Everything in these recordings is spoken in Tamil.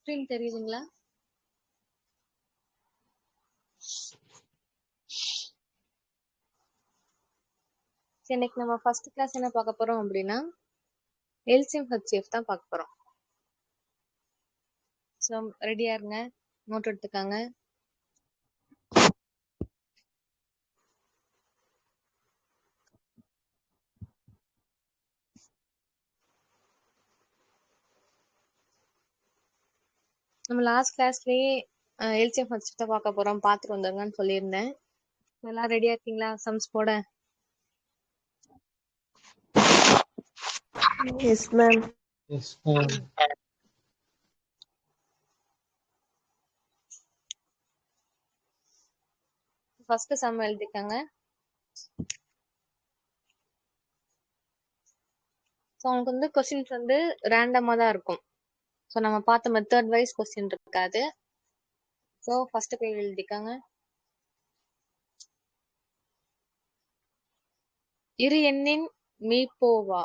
ஸ்கிரீன் தெரியுதுங்களா? சரி, இன்னைக்கு நம்ம ஃபர்ஸ்ட் கிளாஸ் என்ன பார்க்க போறோம் அப்படின்னா எல்சிஎம் ஹெச்சிஎஃப் தான் பார்க்க போறோம். ஸோ ரெடியா இருங்க, நோட் எடுத்துக்காங்க. நம்ம லாஸ்ட் கிளாஸ்லயே எல்சிஎம் ஹெச்சிஎஃப் தான் பார்க்க போறோம், பார்த்துட்டு வந்துருங்கன்னு சொல்லியிருந்தேன். எல்லாம் ரெடியா இருக்கீங்களா சம்ஸ் போட? Yes, ma'am. Yes, ma'am. First sum எழுதிக்காங்க. ஸோ உங்களுக்கு வந்து கொஸ்டின்ஸ் வந்து ரேண்டமா தான் இருக்கும். ஸோ நம்ம பார்த்த மெத்தட் வைஸ் கொஸ்டின் இருக்காது. ஸோ ஃபர்ஸ்ட் பேஜ் எழுதிக்காங்க. இரு எண்ணின் மீப்போவா.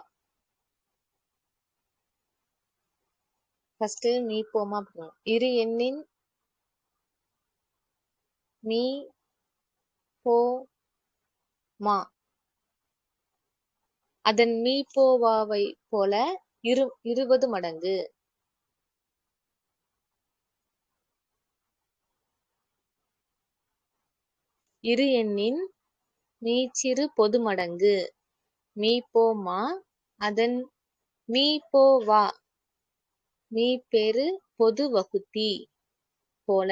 ஃபர்ஸ்ட் மீப்போமா போகணும். இரு எண்ணின் மீ போ மா, அதன் மீப்போவாவை போல 20 மடங்கு. இரு எண்ணின் மீச்சிறு பொது மடங்கு மீப்போமா, அதன் மீப்போவா மீப்பெரு பொது வகுத்தி போல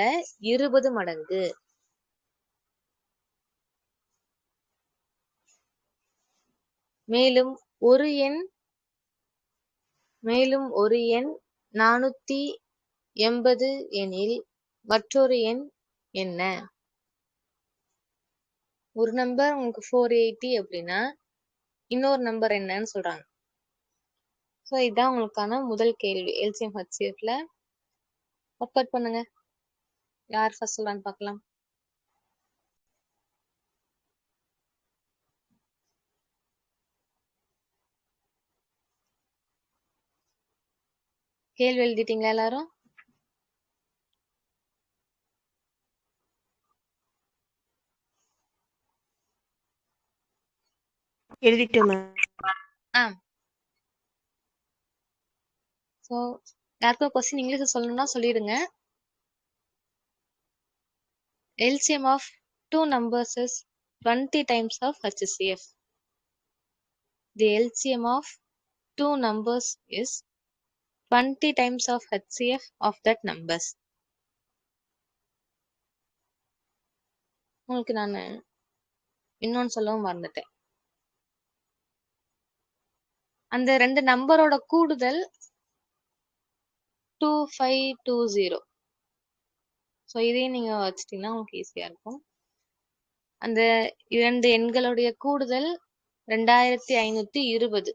20 மடங்கு. மேலும் ஒரு எண் 480 எனில் மற்றொரு எண் என்ன? ஒரு நம்பர் உங்களுக்கு 480 அப்படின்னா இன்னொரு நம்பர் என்னன்னு சொல்றாங்க. ஸோ இதுதான் உங்களுக்கான முதல் கேள்வி எல்சிஎம் ஹெச்சிஎஃப்ல. ஒர்க் அவுட் பண்ணுங்க. யார் ஃபர்ஸ்ட் சொல்லலான்னு பார்க்கலாம். கேள்வி எழுதிட்டீங்களா எல்லாரும்? எழுதிட்டோம் ma'am. ஸோ யாருக்கும் கொஸ்டின் இங்கிலீஷ் சொல்லணும்னா சொல்லிடுங்க. LCM of two numbers is 20 times of HCF. The LCM of two numbers is 20 times of HCF of that numbers. உங்களுக்கு நான் இன்னொன்னு சொல்லவும் மறந்துட்டேன். அந்த ரெண்டு நம்பரோட கூடுதல் 2520. ஸோ இதையும் நீங்க வச்சிட்டீங்கன்னா உங்களுக்கு ஈஸியா இருக்கும். அந்த இரண்டு எண்களுடைய கூடுதல் 2520.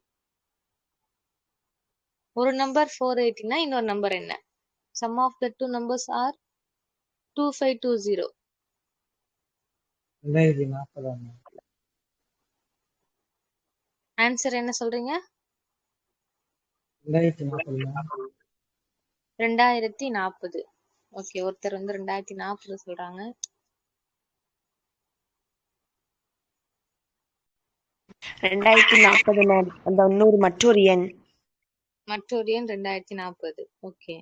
ஒரு நம்பர் 480னா இன்னொரு நம்பர் என்ன? Sum of the two numbers are 2520. 2040. Answer என்ன சொல்றீங்க? 2040. 2040. ஓகே, ஒருத்தர் வந்து 2040 சொல்றாங்க. ma'am. அந்த இன்னொரு மற்றொரு எண். மற்றொரு எண் 2040. ஓகே.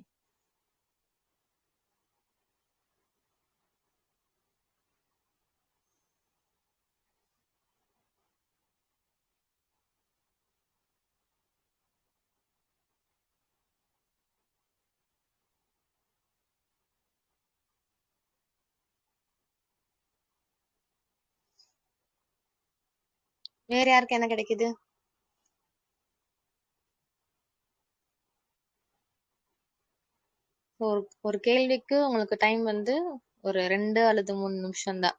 வேற யாருக்கு என்ன கிடைக்குது? ஒரு கேள்விக்கு உங்களுக்கு டைம் வந்து ஒரு 2 அல்லது 3 நிமிஷம் தான்.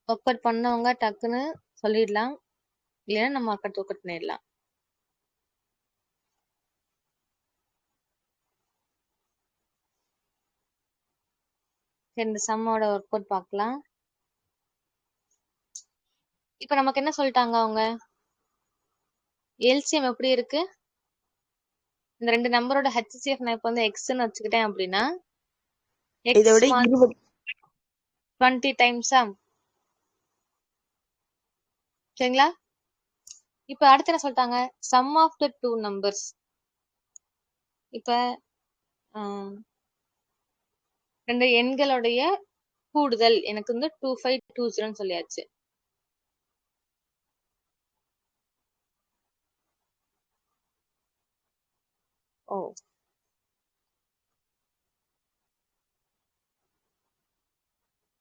ஒர்க் அவுட் பண்ணவங்க டக்குன்னு சொல்லிடலாம், இல்லைன்னா நம்ம ஒர்க் அவுட் பண்ணிடலாம். இந்த சம்மோட ஒர்க் அவுட் பார்க்கலாம். இப்ப நமக்கு என்ன சொல்லிட்டாங்க அவங்க? எல்சிஎம் எப்படி இருக்கு? இந்த ரெண்டு நம்பரோட HCF நான் இப்போ வந்து எக்ஸ்ன்னு வச்சுக்கிட்டேன் அப்படின்னா எக்ஸ் இதோட 20 20 டைம்ஸா? சரிங்களா? இப்ப அடுத்து என்ன சொல்லிட்டாங்க? Sum of the two numbers. இப்ப ரெண்டு எண்களுடைய கூடுதல் எனக்கு வந்து 2520 சொல்லியாச்சு. ஓ,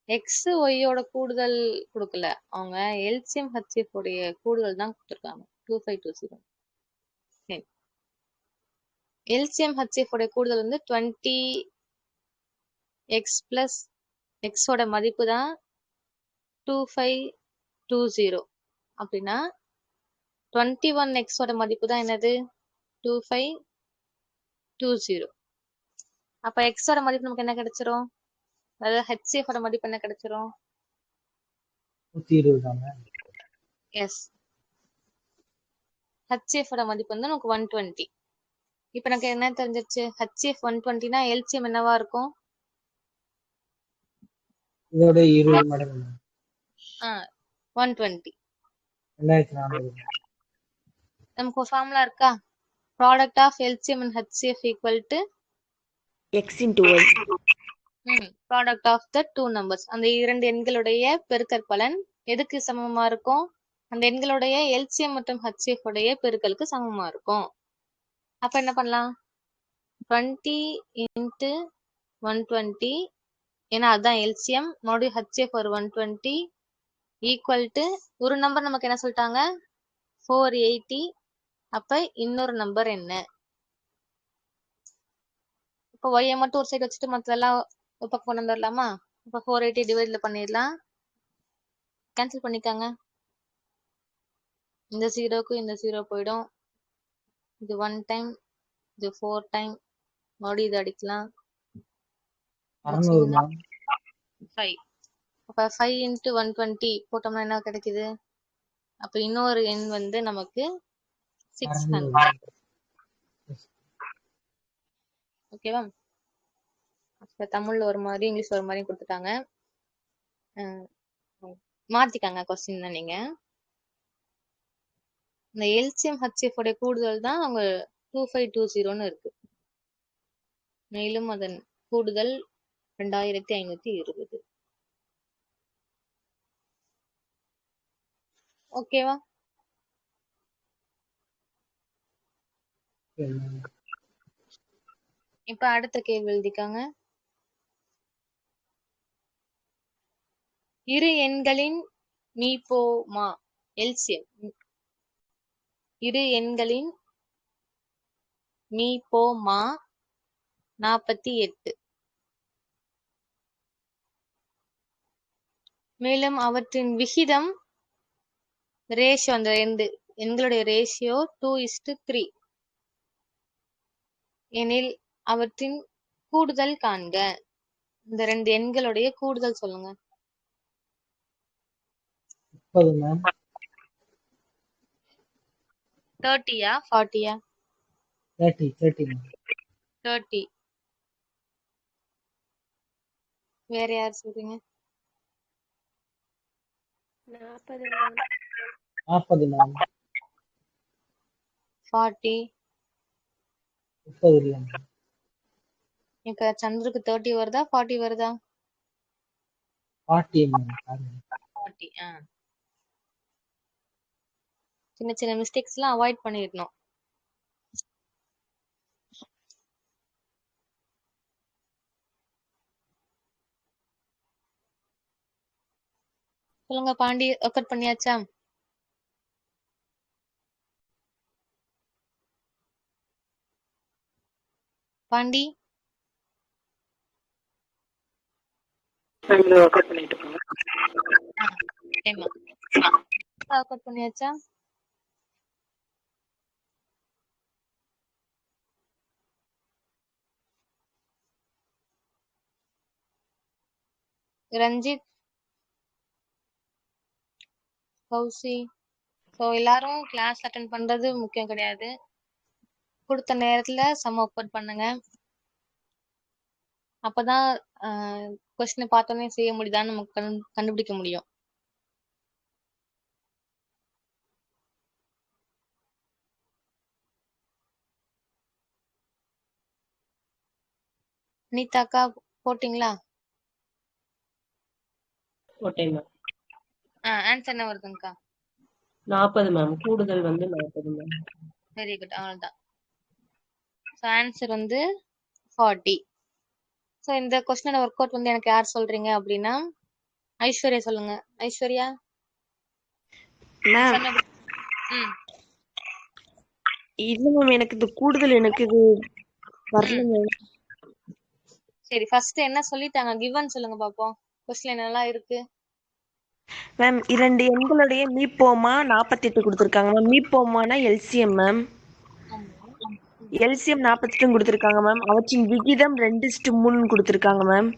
எக்ஸ் ஒய்யோட கூடுதல் கொடுக்கல, அவங்க எல்சிஎம் ஹெச்சிஎஃப் உடைய கூடுதல் தான் கொடுத்துருக்காங்க 2520. எல்சிஎம் ஹெச்சிஎஃப் உடைய கூடுதல் வந்து 20x பிளஸ் எக்ஸோட மதிப்பு தான் 2520. அப்படின்னா 21x ஓட மதிப்பு தான் என்னது 2520. அப்ப எக்ஸோட மதிப்பு நமக்கு என்ன கிடைச்சிரும்? அதாவது ஹெச்சிஎஃப் ஓட மதிப்பு என்ன கிடைச்சிரும்? 120 தானே? எஸ், ஹெச்சிஎஃப் ஓட மதிப்பு வந்து நமக்கு 120. இப்ப எனக்கு என்ன தெரிஞ்சிருச்சு? ஹெச்சிஎஃப் 120னா எல்சிஎம் என்னவா இருக்கும்? இதோட 20 மடங்கு 120. 2400. நமக்கு ஒரு ஃபார்முலா இருக்கா? Product of LCM and HCF equal to x into y. Product of the two numbers. அந்த இரண்டு எண்களுடைய பெருக்கற்பலன் எதுக்கு சமமா இருக்கும்? அந்த எண்களுடைய எல்சிஎம் மற்றும் ஹெச்சிஎஃப் உடைய பெருக்கலுக்கு சமமா இருக்கும். அப்ப என்ன பண்ணலாம்? 20 into 120, ஏன்னா அதுதான் எல்சிஎம், மறுபடியும் ஹெச்சிஎஃப் ஒரு 120 ஈக்குவல் டு ஒரு நம்பர் நமக்கு என்ன சொல்லிட்டாங்க? 480. அப்ப இன்னொரு நம்பர் என்ன? இப்போ ஒய்யை மட்டும் ஒரு சைடு வச்சுட்டு மற்றதெல்லாம் ஒரு பக்கம் கொண்டு வந்துடலாமா? இப்போ 480 டிவைட்ல பண்ணிடலாம். கேன்சல் பண்ணிக்காங்க. இந்த ஜீரோக்கு இந்த ஜீரோ போயிடும். இது 1 டைம், இது 4 டைம், மறுபடியும் இது அடிக்கலாம். 600 மேம். 5. அப்ப 5 into 120 போட்டோம்னா என்ன கிடைக்குது? அப்ப இன்னொரு எண் வந்து நமக்கு 600. ஓகேவா? அப்ப தமிழ்ல ஒரு மாதிரி இங்கிலீஷ்ல ஒரு மாதிரி கொடுத்துட்டாங்க. மாத்திக்காங்க கொஸ்டின் நீங்க. இந்த எல்சிஎம் ஹெச்சிஎஃப் உடைய கூடுதல் தான் அவங்க 2520ன்னு இருக்கு. மேலும் அதன் கூடுதல் 2520. ஓகேவா? இப்ப அடுத்த கேள்வி எழுதிக்காங்க. இரு எண்களின் மீபோமா எல்சிஎம். இரு எண்களின் மீபோமா 48. மேலும் அவற்றின் விகிதம் ரேஷியோ, அந்த எண்களுடைய ரேஷியோ 2:3 எனில் அவற்றின் கூடுதல் காண்க. இந்த ரெண்டு எண்களுடைய கூடுதல் சொல்லுங்க. 30 மேம். 30யா 40யா? 30 மேம். 30. வேற யார் சொல்றீங்க? 40 மேம். 40 மேம். 40. 30 இல்ல மேம். இப்ப சந்திருக்கு 30 வருதா 40 வருதா? 40 மேம். பாருங்க. 40. சின்ன சின்ன மிஸ்டேக்ஸ் எல்லாம் அவாய்ட் பண்ணிடணும். சொல்லுங்க பாண்டி, ஒர்க் அவுட் பண்ணியாச்சா? பாண்டி ஒர்க் அவுட் பண்ணியாச்சா? ரஞ்சித், கௌசி, ஸோ எல்லாரும் கிளாஸ் அட்டன் பண்றது முக்கியம் கிடையாது. கொடுத்த நேரத்துல சம் ஒர்க் அவுட் பண்ணுங்க. அப்பதான் கொஸ்டினை பார்த்தோன்னே செய்ய முடியுதான்னு நமக்கு கண்டுபிடிக்க முடியும். நீதாக்கா போட்டீங்களா? போட்டேன் மேம். ஆன்சர் என்ன வருதுங்கக்கா? 40 மேம். கூடுதல் வந்து 40 மேம். Very good. அவ்வளவுதான். ஸோ ஆன்சர் வந்து 40. ஸோ இந்த கொஸ்டினோட ஒர்க் அவுட் வந்து எனக்கு யார் சொல்றீங்க அப்படின்னா ஐஸ்வர்யா சொல்லுங்க. ஐஸ்வர்யா மேம் சொன்ன ம் இல்ல மேம், எனக்கு இது கூடுதல் எனக்கு இது வரல ம் மேம். சரி, ஃபர்ஸ்ட் என்ன சொல்லிட்டாங்க கிவன் சொல்லுங்க பாப்போம். கொஸ்டின் என்னெல்லாம் இருக்கு? மேம் 2 எண்களுடைய மீப்போமா 48 கொடுத்துருக்காங்க மேம். மீப்போமானா எல்சிஎம் மேம். ஆமா. எல்சிஎம் 48 கொடுத்துருக்காங்க மேம். அவற்றின் விகிதம் 2:3 கொடுத்துருக்காங்க மேம்.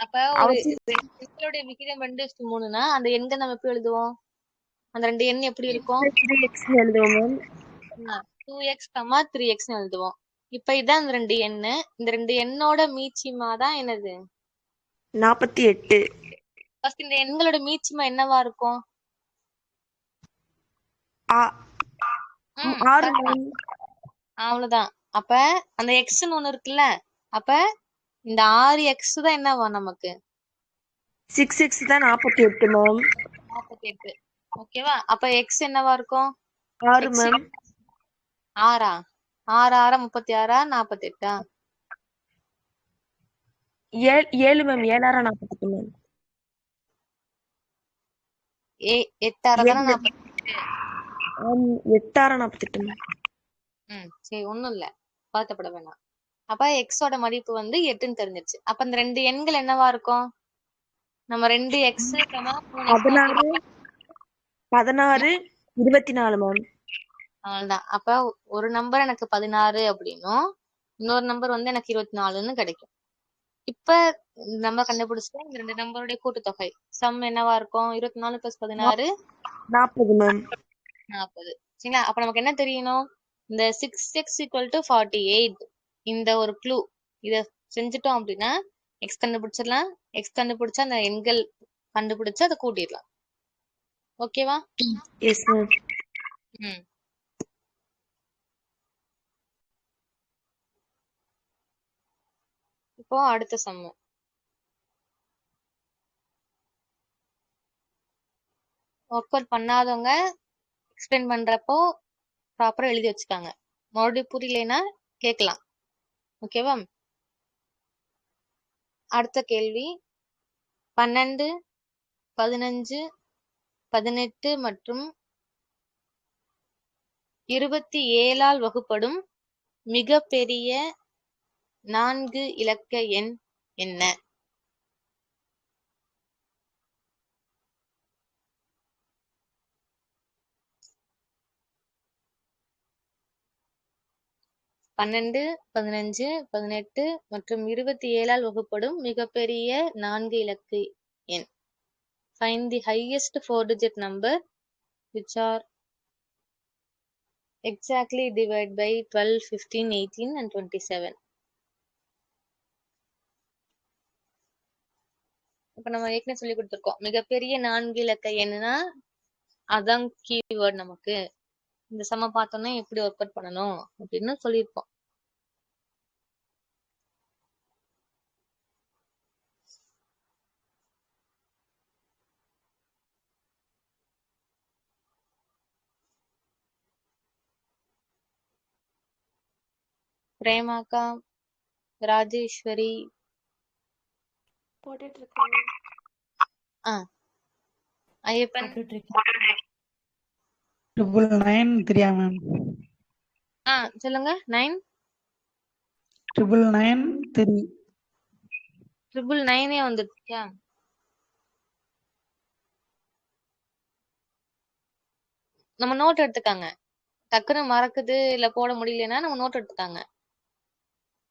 அப்ப ஒரு அவற்றின் எண்களுடைய விகிதம் 2:3னா அந்த எண்கள் நம்ம எப்படி எழுதுவோம்? அந்த ரெண்டு எண் எப்படி இருக்கும்? 3x எழுதுவோம் மேம். 2x 3x எழுதுவோம். இப்ப இதான் இந்த ரெண்டு எண்ணு. இந்த ரெண்டு எண்ணோட மீச்சிமா தான் என்னது? 48. ஃபர்ஸ்ட் இந்த எண்களோட மீச்சிமா என்னவா இருக்கும்? 6 மேம். அவ்வளவுதான். அப்ப அந்த எக்ஸ்ன்னு ஒண்ணு இருக்குல்ல, அப்ப இந்த 6x தான் என்னவா நமக்கு? 6x தான் 48 மேம். 48. ஓகேவா? அப்ப எக்ஸ் என்னவா இருக்கும்? 6 எக்ஸ் மேம். 6 6 6 36 48 7 மேம். 7 6 48 மேம். 8 6 தானே 48. 8 6 48 மேம். சரி, ஒண்ணும் இல்ல, வருத்தப்பட வேணாம். அப்ப எக்ஸோட மதிப்பு வந்து 8ன்னு தெரிஞ்சிருச்சு. அப்ப இந்த ரெண்டு எண்கள் என்னவா இருக்கும்? நம்ம 2x 16 16 24 மேம். அவ்வளவுதான். அப்ப ஒரு நம்பர் எனக்கு 16 அப்படின்னும் இன்னொரு நம்பர் வந்து எனக்கு 24ன்னு கிடைக்கும். இப்ப நம்ம கண்டுபிடிச்சா இந்த ரெண்டு நம்பருடைய கூட்டுத்தொகை சம் என்னவா இருக்கும்? 24 + 16 40 மேம். 40. சரிங்களா? அப்ப நமக்கு என்ன தெரியணும்? இந்த 6x = 48 இந்த ஒரு க்ளூ இத செஞ்சுட்டோம் அப்படின்னா எக்ஸ் கண்டுபிடிச்சிடலாம். எக்ஸ் கண்டுபிடிச்சா அந்த எண்கள் கண்டுபிடிச்சு அதை கூட்டிடலாம். ஓகேவா? Yes ma'am. ம் இப்போ அடுத்த சம்மு. ஒர்க் அவுட் பண்ணாதவங்க எக்ஸ்பிளைன் பண்றப்போ ப்ராப்பரா எழுதி வச்சுக்காங்க. மறுபடியும் புரியலைன்னா கேட்கலாம். ஓகேவா? அடுத்த கேள்வி 12, 15, 18 மற்றும் 27ஆல் வகுப்படும் மிகப்பெரிய 4 இலக்க எண் என்ன? பன்னெண்டு, 15, 18 மற்றும் 27ஆல் வகுப்படும் மிகப்பெரிய 4 இலக்கு எண். Find the highest 4-digit number which are exactly divided by 12, 15, 18 and 27. இப்ப நம்ம ஏற்கனவே சொல்லி கொடுத்திருக்கோம். மிகப்பெரிய 4 இலக்க எண்ணுனா அதான் கீவேர்ட். நமக்கு இந்த சம பார்த்தோம்னா எப்படி ஒர்க் அவுட் பண்ணணும் அப்படின்னு சொல்லியிருப்போம். பிரேமாக்கா, ராஜேஸ்வரி, போட்டுட்டு இருக்காங்க. ஐயப்பன், 999 தெரியா மேம்? சொல்லுங்க. 9 999 தெரியும். 999 வந்துருச்சா? நம்ம நோட் எடுத்துக்காங்க. டக்குன்னு மறக்குது இல்ல போட முடியலன்னா நம்ம நோட் எடுத்துக்காங்க.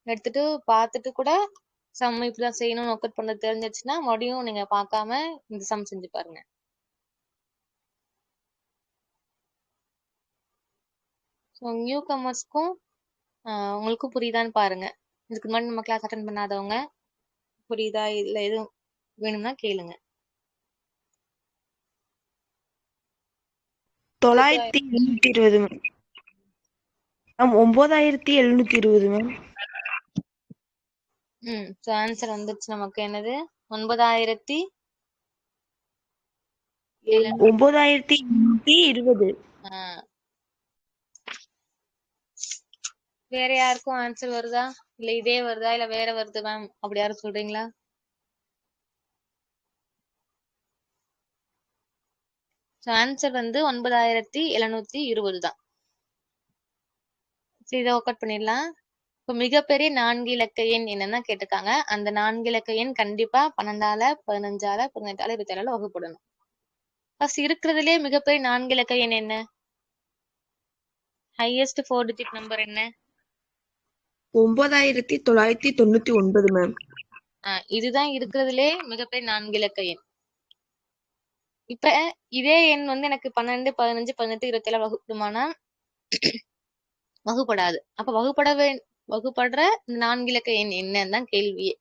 எடுத்துட்டு பார்த்துட்டு கூட சம் இப்படிதான் செய்யணும்னு ஒர்க் அவுட் பண்ண தெரிஞ்சிச்சுன்னா மறுபடியும் நீங்க பார்க்காம இந்த சம் செஞ்சு பாருங்க. நியூ கமர்ஸ்க்கும் உங்களுக்கும் புரியுதான்னு பாருங்க. இதுக்கு முன்னாடி நம்ம கிளாஸ் அட்டன் பண்ணாதவங்க புரியுதா இல்ல எதுவும் வேணும்னா கேளுங்க. 9720 மேம். 9720 மேம். ஸோ ஆன்சர் வந்துருச்சு நமக்கு. என்னது 9720. 9820. வேற யாருக்கும் ஆன்சர் வருதா இல்ல இதே வருதா இல்ல வேற வருது மேம் அப்படி யாரும் சொல்றீங்களா? ஆன்சர் வந்து 9720 தான். இதை ஒர்க் அவுட் பண்ணிடலாம். இப்போ மிகப்பெரிய 4 இலக்க எண் என்னன்னா கேட்டிருக்காங்க. அந்த 4 இலக்க எண் கண்டிப்பா 12ஆல 15ஆல 18ஆல 27ஆல வகுப்படணும். ஃபர்ஸ்ட் இருக்கிறதுலே மிகப்பெரிய 4 இலக்க எண் என்ன? ஹையஸ்ட் 4 டிஜிட் நம்பர் என்ன? 9999 மேம். இதுதான் இருக்கிறதுலே மிகப்பெரிய 4 இலக்க எண். இப்ப இதே எண் வந்து எனக்கு 12 15 18 27 வகுப்படுமானா வகுப்படாது. அப்ப வகுப்படுற இந்த 4 இலக்க எண் என்னன்னு தான் கேள்வியே.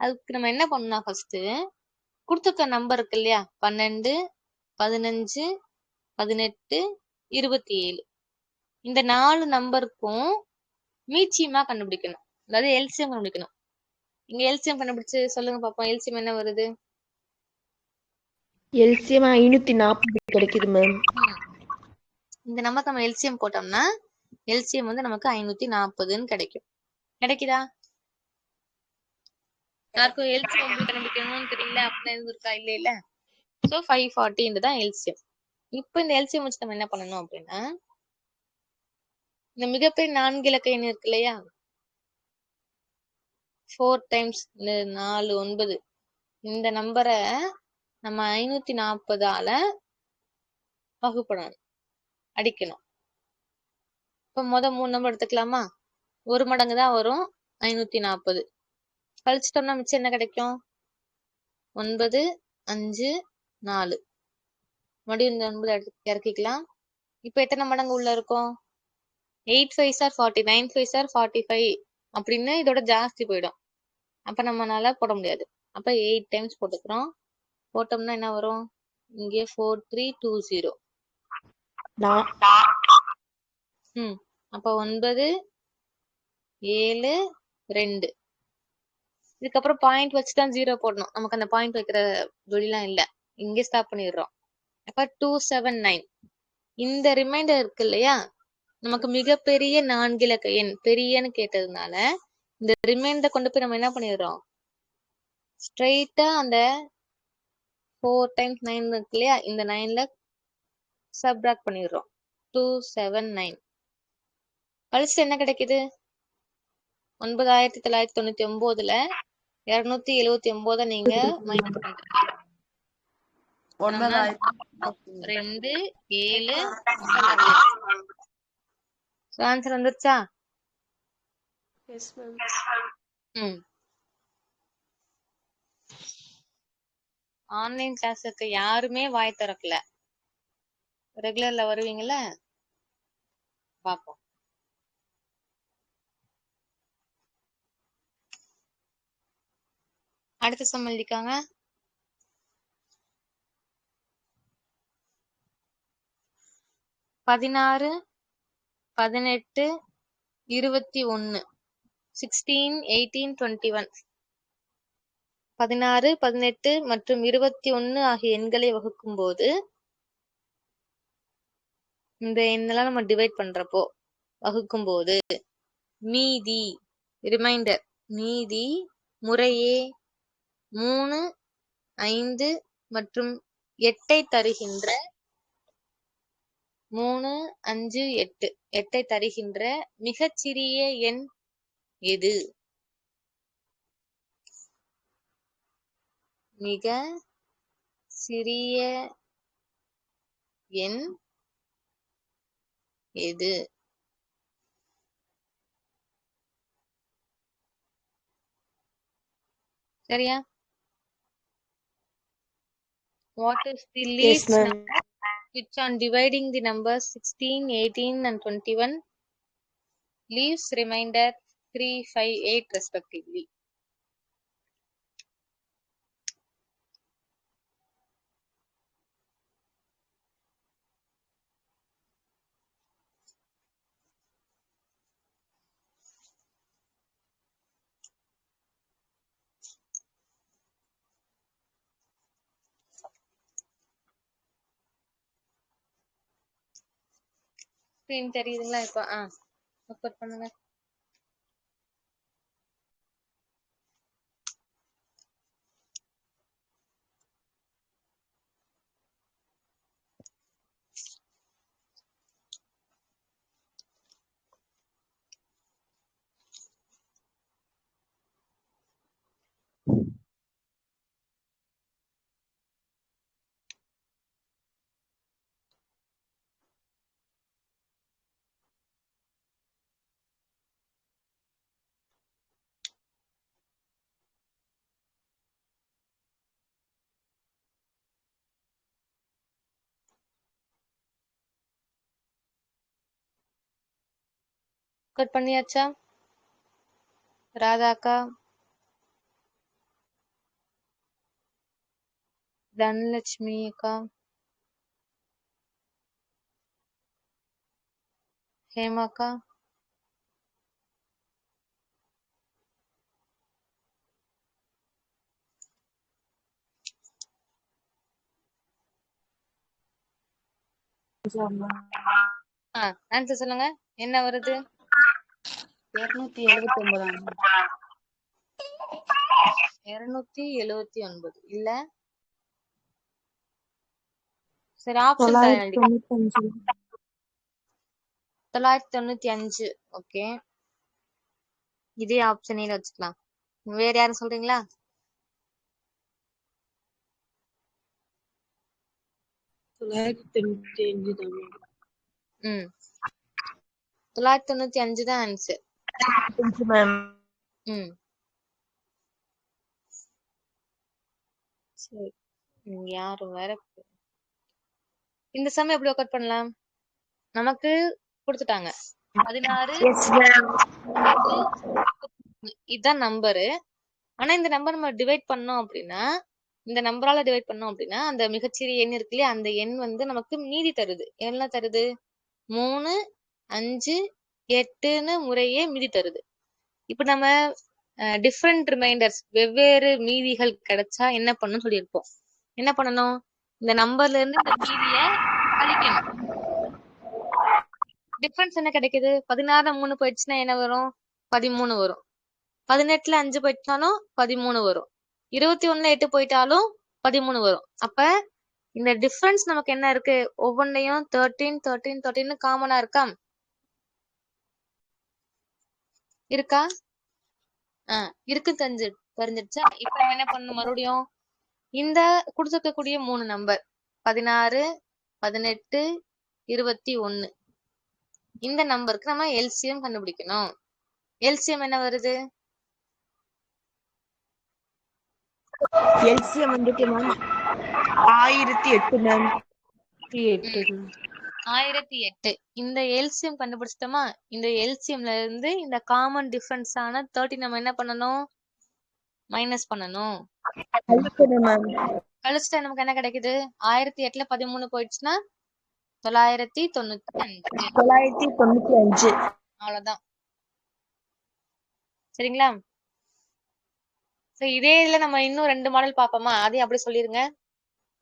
அதுக்கு நம்ம என்ன பண்ணணும், ஃபர்ஸ்ட் கொடுத்துருக்க நம்பர் இருக்கு இல்லையா, 12 15 18 27 இந்த 4 நம்பருக்கும் மீச்சியமா கண்டுபிடிக்கணும். அதாவது எல்சிஎம் கண்டுபிடிக்கணும். இங்க எல்சிஎம் கண்டுபிடிச்சு சொல்லுங்க பாப்போம். எல்சிஎம் என்ன வருது? எல்சிஎம் 540 கிடைக்குது மேம். இந்த நம்பருக்கு நம்ம எல்சிஎம் போட்டோம்னா எல்சிஎம் வந்து நமக்கு 540ன்னு கிடைக்கும். கிடைக்குதா? யாருக்கும் எல்சிஎம் கண்டுபிடிக்கணும்னு தெரியல அப்படின்னு எதுவும் இருக்கா? இல்ல இல்ல. ஸோ 540 தான் எல்சிஎம். இப்போ இந்த எல்சிஎம் வச்சு நம்ம என்ன பண்ணணும் அப்படின்னா, இந்த மிகப்பெரிய 4 இலக்க எண் இருக்கு இல்லையா, 4 டைம்ஸ் 4 9 இந்த நம்பரை நம்ம 540ஆல வகுப்படணும், அடிக்கணும். இப்போ 3 நம்பர் எடுத்துக்கலாமா? ஒரு மடங்கு தான் வரும் 540. கழிச்சிட்டோம்னா மிச்சம் என்ன கிடைக்கும்? 9 5 4. மறுபடியும் இந்த 9 இறக்கிக்கலாம். இப்போ எத்தனை மடங்கு உள்ள இருக்கும்? 8 5s are 40, 9 5s are 45 அப்படின்னு இதோட ஜாஸ்தி போயிடும். அப்ப நம்மளால போட முடியாது. அப்ப 8 டைம்ஸ் போட்டுக்கிறோம். போட்டோம்னா என்ன வரும்? இங்கே 4320. அப்ப 9 7 2. இதுக்கப்புறம் பாயிண்ட் வச்சுதான் 0 போடணும். நமக்கு அந்த பாயிண்ட் வைக்கிற வெளிலாம் இல்ல, இங்கே ஸ்டாப் பண்ணிடுறோம். அப்ப 279. இந்த ரிமைண்டர் இருக்கு இல்லையா, நமக்கு மிகப்பெரிய 4 இலக்க எண் பெரியன்னு கேட்டதுனால இந்த ரிமைண்டர் கொண்டு போய் நம்ம என்ன பண்ணிடுறோம், ஸ்ட்ரெயிட்டா அந்த 4 டைம்ஸ் 9 இருக்கு இல்லையா, இந்த 9ல சப்ட்ராக்ட் பண்ணிடுறோம். 279. கழிச்சு என்ன கிடைக்குது? 9999ல 279 நீங்க மைனஸ் பண்றீங்க. 2 7 ஆன்சர் வந்துருச்சா? Yes ma'am. ஆன்லைன் கிளாஸுக்கு யாருமே வாய் திறக்கல. ரெகுலர்ல வருவீங்கல்ல, பாப்போம். அடுத்த சம் எழுதிக்காங்க. பதினாறு 18 21 16 18 21. 16 18 மற்றும் 21 ஆகிய எண்களை வகுக்கும் போது இந்த எண்ணெல்லாம் நம்ம டிவைட் பண்றப்போ வகுக்கும் போது மீதி ரிமைண்டர் மீதி முறையே 3 5 மற்றும் 8 தருகின்ற 3 5 8 தருகின்ற மிகச்சிறிய எண் எது? மிக சிறிய எண் எது? சரியா? What is the least number which on dividing the numbers 16, 18 and 21 leaves remainder 3, 5, 8 respectively. Screen தெரியுதுங்களா இப்போ? ஒர்க் பண்ணுங்க. கட் பண்ணியாச்சா? ராதாக்கா, தனலட்சுமி அக்கா, ஹேமாக்கா, ஆன்சர் சொல்லுங்க. என்ன வருது? 279. 279 இல்ல. சரி, ஆப்ஷன் தரேன். 995. ஓகே, இதே ஆப்ஷனே வச்சுக்கலாம். வேற யாரும் சொல்றீங்களா? 995 தான் ஆன்சர். சரி, யாரும் வேற. இந்த சமயம் எப்படி ஒர்க் அவுட் பண்ணலாம்? நமக்கு கொடுத்துட்டாங்க 16, இதுதான் நம்பரு. ஆனா இந்த நம்பர் நம்ம டிவைட் பண்ணோம் அப்படின்னா, இந்த நம்பரால டிவைட் பண்ணோம் அப்படின்னா, அந்த மிகச்சிறிய எண் இருக்கு இல்லையா, அந்த எண் வந்து நமக்கு மீதி தருது. என்ன தருது? 3, 5, 8ன்னு முறையே மீதி தருது. இப்ப நம்ம டிஃப்ரெண்ட் ரிமைண்டர்ஸ், வெவ்வேறு மீதிகள் கிடைச்சா என்ன பண்ணணும்னு சொல்லியிருப்போம். என்ன பண்ணணும்? இந்த நம்பர்ல இருந்து இந்த மீதிய கழிக்கணும். டிஃபரன்ஸ் என்ன கிடைக்குது? 16 3 போயிடுச்சுன்னா என்ன வரும்? 13 வரும். 18ல 5 போயிட்டாலும் 13 வரும். 21ல 8 போயிட்டாலும் 13 வரும். அப்ப இந்த டிஃபரன்ஸ் நமக்கு என்ன இருக்கு? ஒவ்வொன்றையும் 13 13 13 காமனா இருக்கா? இருக்கா? இருக்கு, தெரிஞ்சிருச்சா? இப்ப நம்ம என்ன பண்ணணும்? மறுபடியும் இந்த கொடுத்துருக்கக்கூடிய 3 நம்பர் 16, 18, 21, இந்த நம்பருக்கு நம்ம எல்சிஎம் கண்டுபிடிக்கணும். எல்சிஎம் என்ன வருது? எல்சிஎம் வந்துட்டு மேம் 1008 மேம். 1008. இந்த எல்சிஎம் கண்டுபிடிச்சிட்டோமா? இந்த எல்சிஎம்ல இருந்து இந்த காமன் டிஃபரன்ஸ் ஆன 30 நம்ம என்ன பண்ணணும்? மைனஸ் பண்ணணும். கழிச்சிட்டா நமக்கு என்ன கிடைக்குது? 1008ல 13 போயிடுச்சுன்னா 995. அவ்வளவுதான். சரிங்களா? இதே இதுல நம்ம இன்னும் 2 மாடல் பாப்போமா? அதையும் அப்படி சொல்லிருங்க.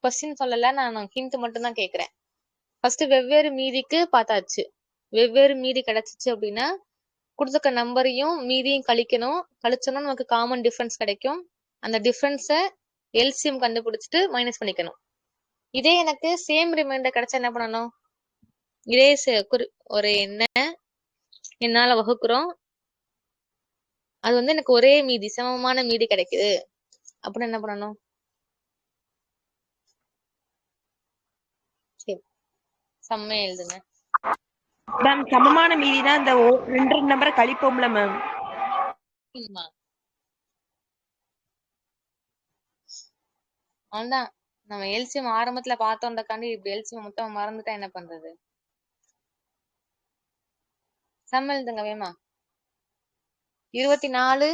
கொஸ்டின் சொல்லல, நான் ஹிண்ட் மட்டும் தான் கேக்குறேன். ஃபர்ஸ்ட் வெவ்வேறு மீதிக்கு பார்த்தாச்சு. வெவ்வேறு மீதி கிடைச்சிச்சு அப்படின்னா கொடுத்துருக்க நம்பரையும் மீதியும் கழிக்கணும். கழிச்சோம்னா நமக்கு காமன் டிஃபரன்ஸ் கிடைக்கும். அந்த டிஃபரன்ஸை எல்சிஎம் கண்டுபிடிச்சிட்டு மைனஸ் பண்ணிக்கணும். இதே எனக்கு சேம் ரிமைண்டர் கிடைச்சா என்ன பண்ணணும்? இதே ஒரு என்னால வகுக்கிறோம், அது வந்து எனக்கு ஒரே மீதி, சமமான மீதி கிடைக்குது அப்படின்னு என்ன பண்ணணும்? சரி, சம்மே எழுதுங்க. மேம் சமமான மீதினா இந்த 2 நம்பரை கழிப்போம்ல மேம். அவ்வளவுதான். நம்ம எல்சிஎம் ஆரம்பத்துல பார்த்தோம்டாக்காண்டி இப்படி எல்சிஎம் மட்டும் மறந்துட்டா என்ன பண்றது? சம் எழுதுங்க வேமா. 24,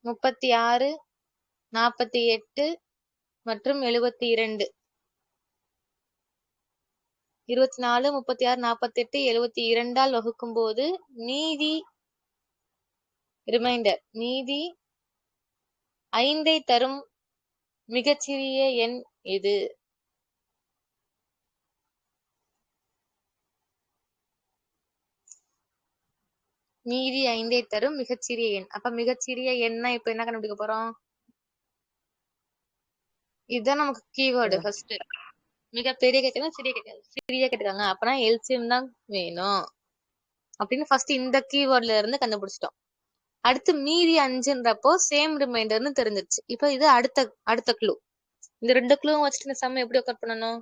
36, 48 மற்றும் 72. 24, 36, 48, 72 வகுக்கும் போது மீதி ரிமைண்டர் மீதி 5 தரும் மிகச்சிறிய எண் எது? மீதி 5 தரும் மிகச்சிறிய எண். அப்ப மிகச்சிறிய எண்ணா இப்ப என்ன கண்டுபிடிக்க போறோம்? இதுதான் நமக்கு கீவேர்டு ஃபர்ஸ்ட். மிகப்பெரிய கேட்கலாம், சிறிய கேட்கலாம். சிறிய கேட்டுக்காங்க அப்பனா எல்சிஎம் தான் வேணும் அப்படின்னு ஃபர்ஸ்ட் இந்த கீவேர்ட்ல இருந்து கண்டுபிடிச்சிட்டோம். அடுத்து மீதி 5ன்றப்போ சேம் ரிமைண்டர்னு தெரிஞ்சிருச்சு. இப்ப இது அடுத்த க்ளூ. இந்த 2 க்ளூவும் வச்சுட்டு இந்த சம் எப்படி ஒர்க் பண்ணணும்?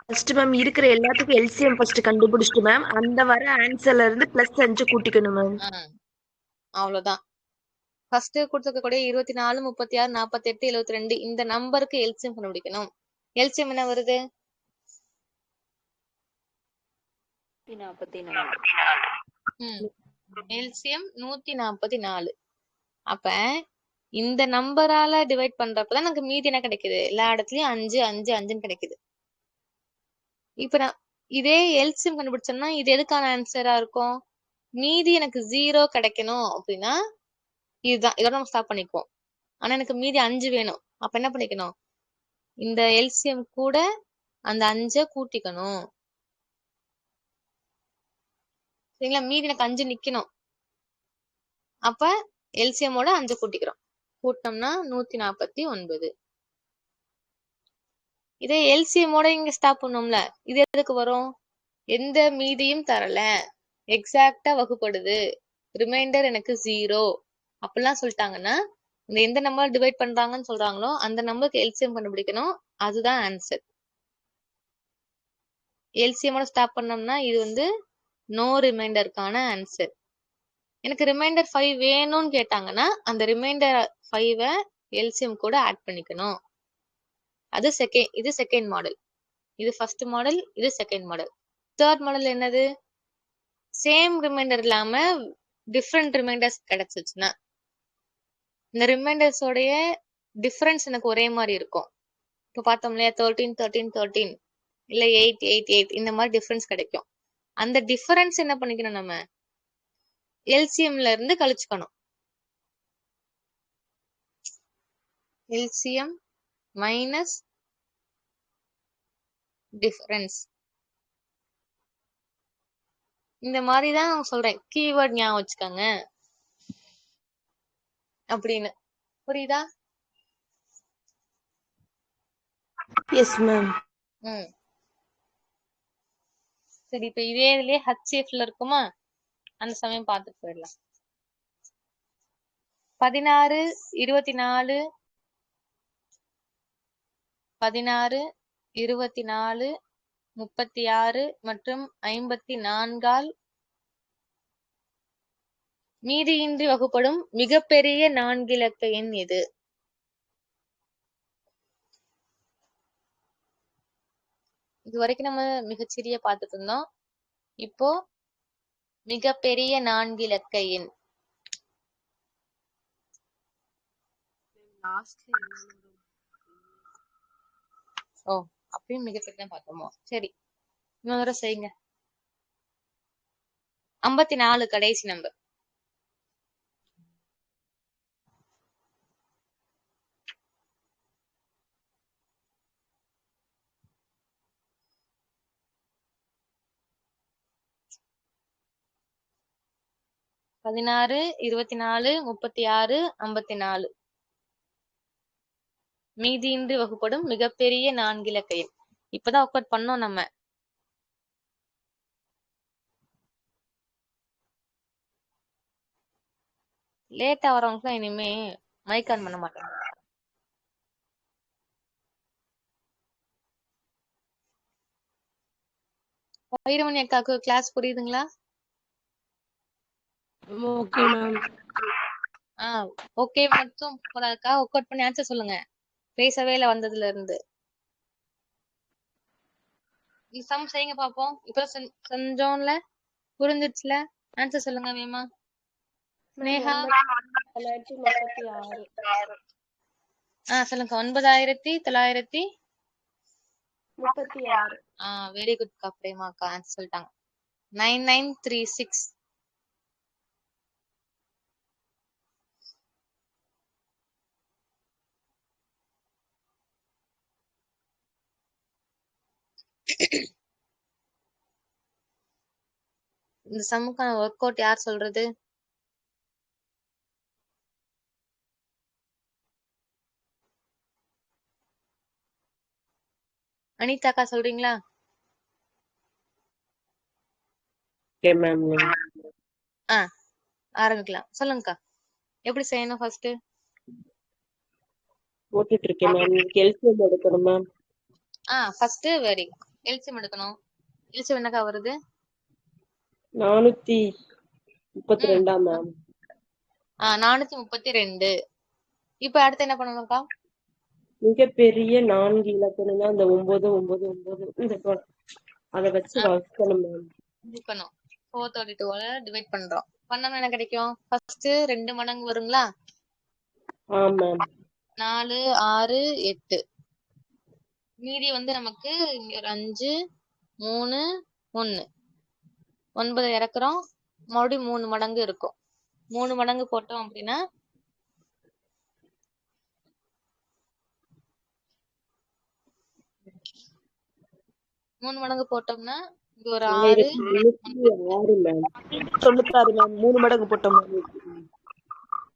ஃபர்ஸ்ட் மேம் இருக்கிற எல்லாத்துக்கும் எல்சிஎம் ஃபர்ஸ்ட் கண்டுபிடிச்சிட்டு மேம் அந்த வர ஆன்சர்ல இருந்து +5 கூட்டிக்கணும் மேம். அவ்வளவுதான். ஃபர்ஸ்ட் கொடுத்துருக்கக்கூடிய 24, 36, 48, 72 இந்த நம்பருக்கு எல்சிஎம் கண்டுபிடிக்கணும். எல்சிஎம் என்ன வருது? 144. எல்சிஎம் 144. அப்ப இந்த நம்பரால டிவைட் பண்றப்பதான் எனக்கு மீதி என்ன கிடைக்குது? எல்லா இடத்துலயும் 5 5 5ன்னு கிடைக்குது. இப்ப நான் இதே எல்சிஎம் கண்டுபிடிச்சோம்னா இது எதுக்கான ஆன்சரா இருக்கும்? மீதி எனக்கு 0 கிடைக்கணும் அப்படின்னா இதுதான். இதோட நம்ம ஸ்டாப் பண்ணிக்குவோம். ஆனா எனக்கு மீதி 5 வேணும். அப்ப என்ன பண்ணிக்கணும்? இந்த எல்சிஎம் கூட அந்த 5 கூட்டிக்கணும். சரிங்களா? மீதி எனக்கு 5 நிக்கணும். அப்ப எல்சிஎமோட 5 கூட்டிக்கிறோம். கூட்டினோம்னா 149. இதே எல்சிஎமோட இங்க ஸ்டாப் பண்ணோம்ல, இது எதுக்கு வரும்? எந்த மீதியும் தரல, எக்ஸாக்டா வகுப்படுது, ரிமைண்டர் எனக்கு 0 அப்படிலாம் சொல்லிட்டாங்கன்னா இந்த எந்த நம்பர் டிவைட் பண்றாங்கன்னு சொல்றாங்களோ அந்த நம்பருக்கு எல்சிஎம் கண்டுபிடிக்கணும். அதுதான் ஆன்சர். எல்சிஎமோட ஸ்டாப் பண்ணோம்னா இது நோ ரிமைண்டருக்கான ஆன்சர். எனக்கு ரிமைண்டர் 5 வேணும்னு கேட்டாங்கன்னா அந்த ரிமைண்டர் 5 எல்சிஎம் கூட ஆட் பண்ணிக்கணும். இது செகண்ட் மாடல். இது ஃபர்ஸ்ட் மாடல், இது செகண்ட் மாடல். தேர்ட் மாடல் என்னது? சேம் ரிமைண்டர் இல்லாம டிஃப்ரெண்ட் ரிமைண்டர்ஸ் கிடைச்சிச்சுன்னா இந்த ரிமைண்டர்ஸோடைய டிஃபரன்ஸ் எனக்கு ஒரே மாதிரி இருக்கும். இப்போ பார்த்தோம் இல்லையா 13 13 13 இல்ல 8 8 8 இந்த மாதிரி டிஃபரன்ஸ் கிடைக்கும். அந்த டிஃபரன்ஸ் என்ன பண்ணிக்கணும்? நம்ம எல்சிஎம்ல இருந்து கழிச்சுக்கணும். LCM minus difference. இந்த மாதிரி தான் நான் சொல்றேன். கீவேர்ட் ஞாபகம் வச்சுக்கோங்க அப்படின்னு. புரியுதா? Yes ma'am. சரி, இப்ப இதே இதுலயே HCFல இருக்குமா? அந்த சமயம் பார்த்துட்டு போயிடலாம். 16, 24, 16, 24, 36 மற்றும் 54 மீதியின்றி வகுப்படும் மிகப்பெரிய 4 இலக்க எண் எது? இதுவரைக்கும் நம்ம மிகச்சிறிய பார்த்துட்டு இருந்தோம். இப்போ மிகப்பெரிய 4 இலக்க எண். ஓ, அப்பயும் மிகப்பெரிய பார்த்தோமோ. சரி, இன்னொரு தடவை செய்யுங்க. 54 கடைசி நம்பர். பதினாறு, 24, 36, 54 மீதியின்றி வகுப்படும் மிகப்பெரிய 4 இலக்க எண். இப்பதான் ஒர்க் அவுட் பண்ணோம் நம்ம. லேட்டா வரவங்க இனிமே மைக் ஆன் பண்ண மாட்டாங்க. வைரமணி அக்காவுக்கு கிளாஸ் புரியுதுங்களா? Okay ma'am. ஓகே மட்டும் போடாதுக்கா. ஒர்க் அவுட் பண்ணி ஆன்சர் சொல்லுங்க. பேசவே இல்லை வந்ததுல இருந்து. இந்த சம் செய்யுங்க பாப்போம். இப்ப செஞ்சோம்ல, புரிஞ்சிடுச்சுல? ஆன்சர் சொல்லுங்க வேமா. மேம் நேஹா 9,936. சொல்லுங்க. 9,936. வெரி குட்க்கா. பிரேமாக்கா ஆன்சர் சொல்லிட்டாங்க. 9936. இந்த சம்முக்கான ஒர்க் அவுட் யார் சொல்றது? அனிதாக்கா சொல்றீங்களா? Okay ma'am. ஆரம்பிக்கலாம். சொல்லுங்கக்கா. எப்படி செய்யணும் ஃபர்ஸ்ட்? போட்டுட்டு இருக்கேன் மேம். எல்சிஎம் எடுக்கணும் மேம். ஃபர்ஸ்ட் வெரி எல்சிஎம் எடுக்கணும். எல்சிஎம் என்னக்கா வருது? 432 மேம். 432. இப்ப அடுத்து என்ன பண்ணணும்க்கா? மிகப்பெரிய 4 இலக்கணம் தான் இந்த 999 அதை வச்சு வகுக்கணும் மேம். வகுக்கணும். 432 டிவைட் பண்றோம். பண்ணோம்னா என்ன கிடைக்கும்? ஃபர்ஸ்ட் 2 மடங்கு வருங்களா? மேம். 4 6 8. மீதி வந்து நமக்கு இங்க ஒரு 5 3 1 9 இறக்குறோம். மறுபடியும் 3 மடங்கு இருக்கும். 3 மடங்கு போட்டோம் அப்படின்னா 3 மடங்கு போட்டோம்னா இங்க ஒரு 6 6 மேம். 96 மேம். 3 மடங்கு போட்டோம்.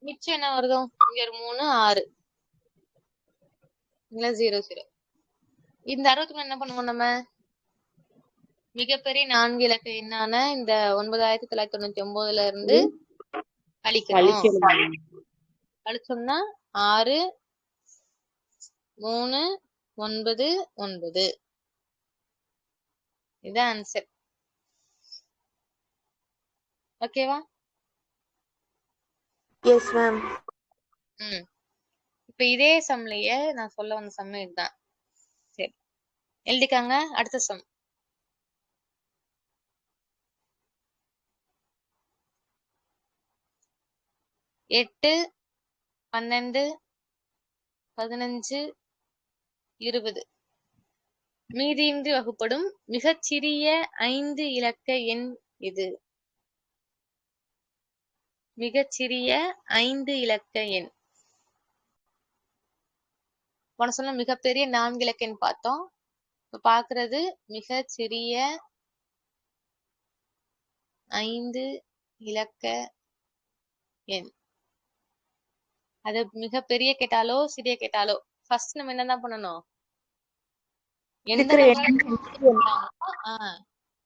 மிச்சம் என்ன வருதோ இங்க ஒரு 3 6 இல்ல 0 0. இந்த 63 என்ன பண்ணுவோம் நம்ம? மிகப்பெரிய 4 இலக்க எண்ணான இந்த 9,999ல இருந்து கழிக்கணும். கழிச்சோம்னா 6 3 9 9. இதான் ஆன்சர். ஓகேவா? Yes ma'am. இப்ப இதே சம்லயே நான் சொல்ல வந்த சம் இதுதான். சரி, எழுதிக்காங்க. அடுத்த சம். எட்டு 12 15 20 மீதியின்றி வகுப்படும் மிகச்சிறிய 5 இலக்க எண் இது. மிகச்சிறிய 5 இலக்க எண். போன சொல்ல மிகப்பெரிய 4 இலக்க எண் பார்த்தோம். இப்ப பாக்குறது மிகச்சிறிய 5 இலக்க எண். அது மிகப்பெரிய கேட்டாலோ சிறிய கேட்டாலோ ஃபர்ஸ்ட் நம்ம என்னதான் பண்ணணும்? எந்த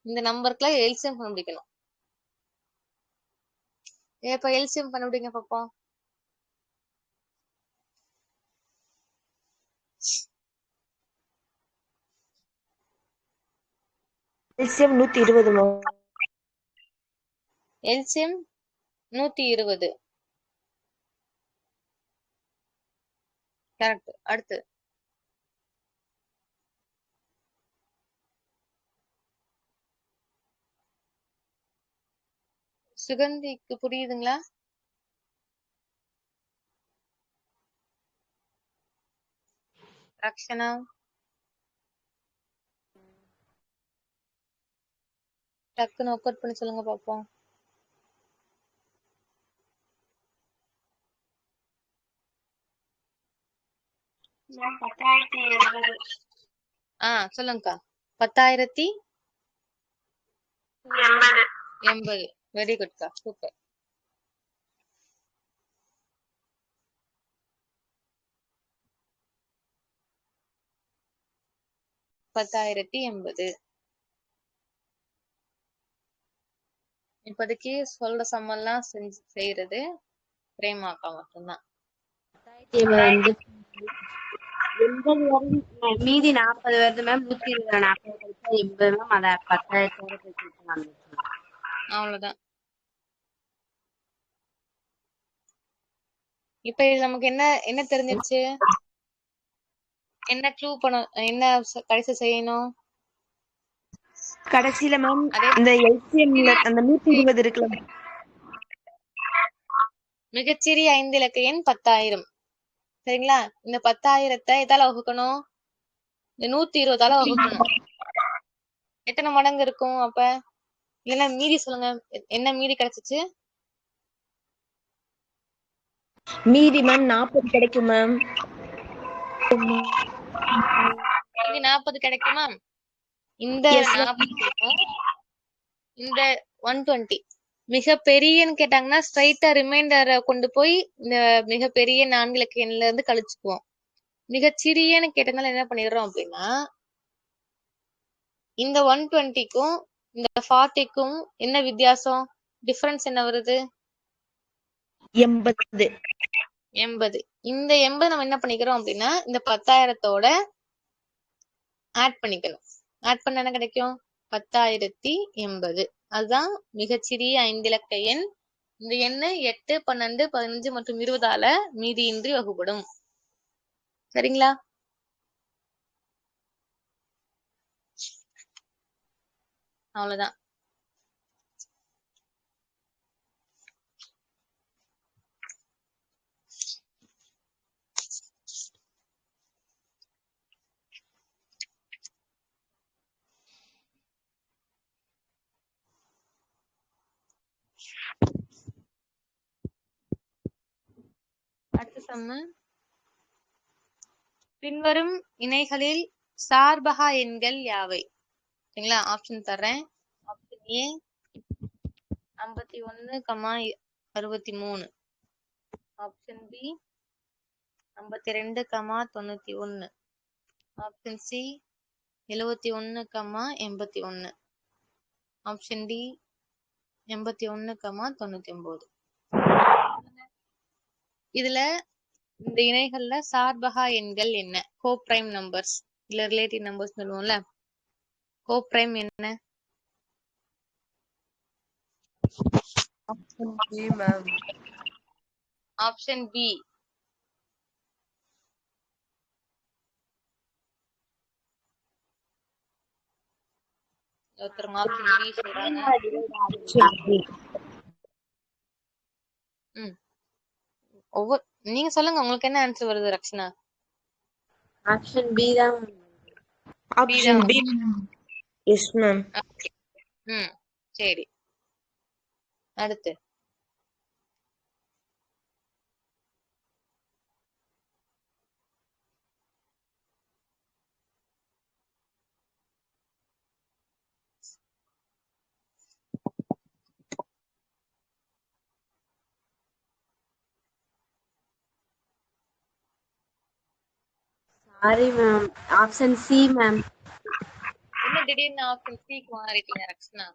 இந்த நம்பருக்குலாம் எல்சிஎம் கண்டுபிடிக்கணும். இப்ப எல்சிஎம் கண்டுபிடிங்க பாப்போம். LCM 120 ma'am. எல்சிஎம் 120. கரெக்ட். அடுத்து சுகந்திக்கு புரியுதுங்களா? ரக்ஷனா டக்குன்னு ஒர்க் அவுட் பண்ணி சொல்லுங்க பாப்போம். மேம் 10,080. சொல்லுங்கக்கா. 10,080. வெரி குட்க்கா. சூப்பர். பத்தாயிரத்தி 80. இப்போதைக்கு சொல்ற சம்மெல்லாம் செய்யறது பிரேமாக்கா மட்டும்தான். வந்து 80 வரும். மீதி 40 வருது மேம். 120 40 கழிச்சா 80 மேம். அத 10,000 கழிச்சு அவ்வளவுதான். இப்ப இது நமக்கு என்ன தெரிஞ்சிருச்சு? என்ன க்ளூ பண்ண, என்ன கடைசி செய்யணும்? கடைசியில மேம் அதே இந்த எல்சிஎம்ல அந்த 120 இருக்குல்ல ma'am. மிகச்சிறிய 5 இலக்க எண் 10,000. சரிங்களா? இந்த 10,000 எதால வகுக்கணும்? இந்த 120ஆல வகுக்கணும். எத்தனை மடங்கு இருக்கும் அப்ப? இல்லைன்னா மீதி சொல்லுங்க. என்ன மீதி கிடைச்சிச்சு? மீதி மேம் 40 கிடைக்கும் மேம். மீதி 40 கிடைக்குமா? இந்த Yes ma'am. 40க்கும் இந்த 120 மிக பெரியன்னு கேட்டாங்கன்னா ஸ்ட்ரைட்டா ரிமைண்டரை கொண்டு போய் இந்த மிகப்பெரிய 4 இலக்க எண்ல இருந்து கழிச்சுக்குவோம். மிகச்சிறியன்னு கேட்டதுனால என்ன பண்ணிடுறோம் அப்படின்னா இந்த 120க்கும் இந்த 40க்கும் என்ன வித்தியாசம்? டிஃபரன்ஸ் என்ன வருது? 80. 80. இந்த 80 நம்ம என்ன பண்ணிக்கிறோம் அப்படின்னா இந்த 10,000தோட ஆட் பண்ணிக்கணும். ஆட் பண்ண என்ன கிடைக்கும்? 10,080. அதுதான் மிகச்சிறிய 5 இலக்க எண். இந்த எண்ணு 8, 12, 15 மற்றும் 20ஆல மீதியின்றி வகுப்படும். சரிங்களா? அவ்வளவுதான். அடுத்த சம்மு. பின்வரும் இணைகளில் சார்பகா எண்கள் யாவை? சரிங்களா? ஆப்ஷன் தர்றேன். Option A 51,63. Option B 52,91. Option C 71,81. Option D 81,99. இதுல இந்த இணைகள்ல சார்பகா எண்கள் என்ன? கோப்ரைம் நம்பர்ஸ் இல்ல ரிலேட்டிவ் நம்பர்ஸ் சொல்லுவோம்ல. கோப்ரைம் என்ன? Option B ma'am. Option B ஒருத்தருங்க ஆப்ஷன் பி சொல்றாங்க. ஒவ்வொரு நீங்க சொல்லுங்க, உங்களுக்கு என்ன ஆன்சர் வருது ரக்ஷனா? ஆப்ஷன் பி தான். Option B. Yes ma'am. சரி. அடுத்து sorry ma'am, option C ma'am. என்ன திடீர்னு ஆப்ஷன் சிக்கு மாறிட்டீங்க ரக்ஷனா?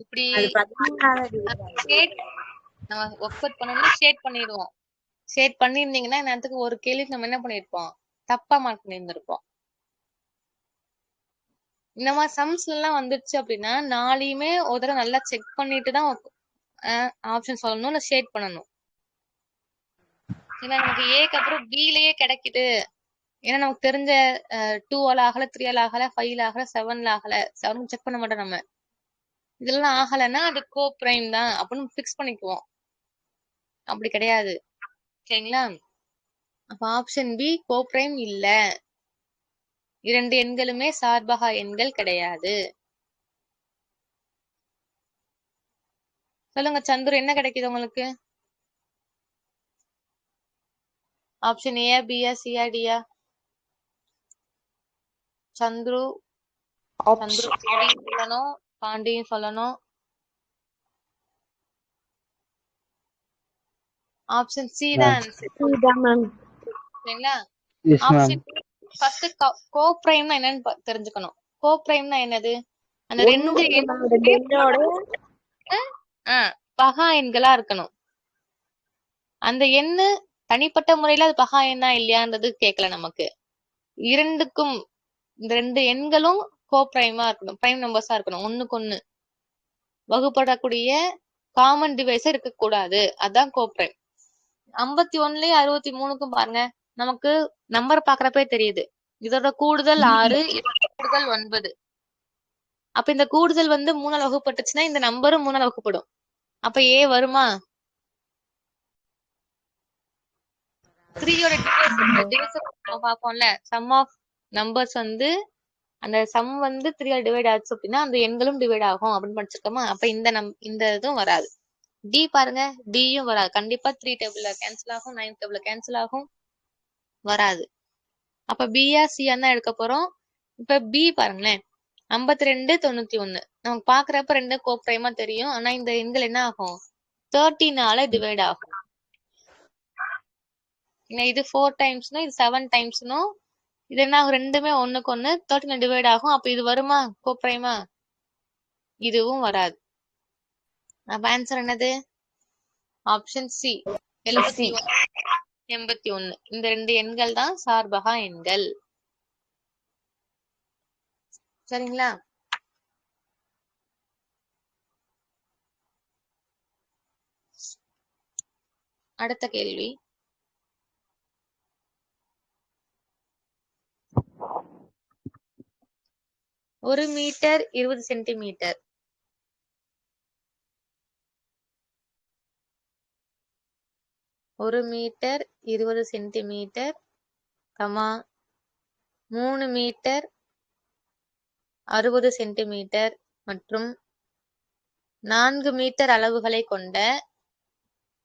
இப்படி அது 16வது நம்ம ஒர்க் அவுட் பண்ணணும்னா ஷேட் பண்ணிடுவோம். ஷேட் பண்ணியிருந்தீங்கன்னா நேரத்துக்கு ஒரு கேள்விக்கு நம்ம என்ன பண்ணிருப்போம்? தப்பா மார்க் பண்ணியிருந்திருப்போம். இந்த மாதிரி சம்ஸ்ல எல்லாம் வந்துருச்சு அப்படின்னா நாளையுமே ஒரு தடவை நல்லா செக் பண்ணிட்டு தான் ஆப்ஷன் சொல்லணும், இல்ல ஷேட் பண்ணணும். ஏன்னா நமக்கு ஏக்கு அப்புறம் பிலயே கிடைக்குது. ஏன்னா நமக்கு தெரிஞ்ச 2ஆல ஆகல, 3ஆல ஆகல, 5ல ஆகல, 7ல ஆகல. 7 செக் பண்ண மாட்டோம் நம்ம. இதெல்லாம் ஆகலைன்னா அது கோ பிரைம் தான் அப்படின்னு பிக்ஸ் பண்ணிக்குவோம். அப்படி கிடையாது. சரிங்களா? அப்ப ஆப்ஷன் பி கோ பிரைம் இல்ல. இரண்டு எண்களுமே சார்பகா எண்கள் கிடையாது. சொல்லுங்க சந்துரு, என்ன கிடைக்குது உங்களுக்கு? ஆப்ஷன் ஏ, பியா, சியா, டியா? சந்துரு சொல்லணும், பாண்டியும் சொல்லணும். ஆப்ஷன் சி தான். சரிங்களா? ஆப்ஷன் ஃபர்ஸ்ட் கோ பிரைம்னா என்னன்னு தெரிஞ்சுக்கணும். கோ பிரைம்னா என்னது? அந்த ரெண்டு பகா எண்களா இருக்கணும். அந்த எண்ணு தனிப்பட்ட முறையில அது பகா எண்ணா இல்லையான்றது கேட்கல நமக்கு. இரண்டுக்கும் இந்த ரெண்டு எண்களும் கோ பிரைமா இருக்கணும், பிரைம் நம்பர்ஸா இருக்கணும். ஒண்ணுக்கு ஒண்ணு வகுப்படக்கூடிய காமன் டிவைஸா இருக்கக்கூடாது. அதான் கோ பிரைம். 51லயும் 63க்கும் பாருங்க, நமக்கு நம்பர் பாக்குறப்பே தெரியுது. இதோட கூடுதல் 6, இதோட கூடுதல் 9. அப்ப இந்த கூடுதல் வந்து 3ஆல் வகுப்பட்டுச்சுன்னா இந்த நம்பரும் 3ஆல் வகுப்படும். அப்ப A வருமா? 3யோட டிவைஸ் நம்ம பார்ப்போம்ல. சம் ஆஃப் நம்பர்ஸ் வந்து அந்த சம் வந்து 3ஆல் டிவைட் ஆச்சு அப்படின்னா அந்த எண்களும் டிவைட் ஆகும் அப்படின்னு படிச்சிருக்கோமா? அப்ப இந்த இதுவும் வராது. டி பாருங்க, டியும் வராது. கண்டிப்பா 3 டேபிள்ல கேன்சல் ஆகும், 9 டேபிள்ல கேன்சல் ஆகும், வராது. அப்ப பியா சியான்னு தான் எடுக்க போறோம். இப்ப பி பாருங்களேன், 52 91 நமக்கு பாக்குறப்ப ரெண்டு கோப்ரைமா தெரியும். ஆனா இந்த எண்கள் என்ன ஆகும்? 13ஆல டிவைட் ஆகும். இது 4 டைம்ஸ்னும் இது 7 டைம்ஸ்னும் இது என்ன ஆகும்? ரெண்டுமே ஒண்ணுக்கு ஒண்ணு 13 டிவைட் ஆகும். அப்ப இது வருமா கோப்ரைமா? இதுவும் வராது. அப்ப ஆன்சர் என்னது? Option C 71 81. இந்த ரெண்டு எண்கள் தான் சார்பகா எண்கள். சரிங்களா? அடுத்த கேள்வி. ஒரு மீட்டர் 20 சென்டிமீட்டர். ஒரு மீட்டர் 20 சென்டிமீட்டர், 3 மீட்டர் 60 சென்டிமீட்டர் மற்றும் 4 மீட்டர் அளவுகளை கொண்ட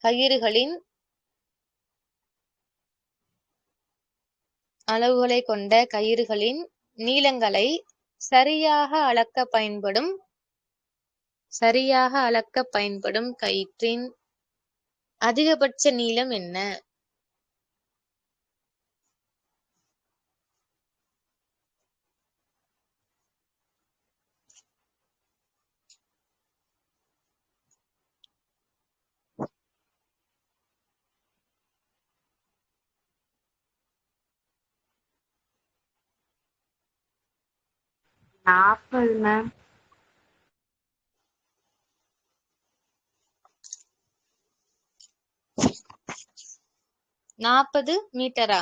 கயிறுகளின் நீளங்களை சரியாக அளக்க பயன்படும் கயிற்றின் அதிகபட்ச நீளம் என்ன? மேம். 40 மீட்டரா,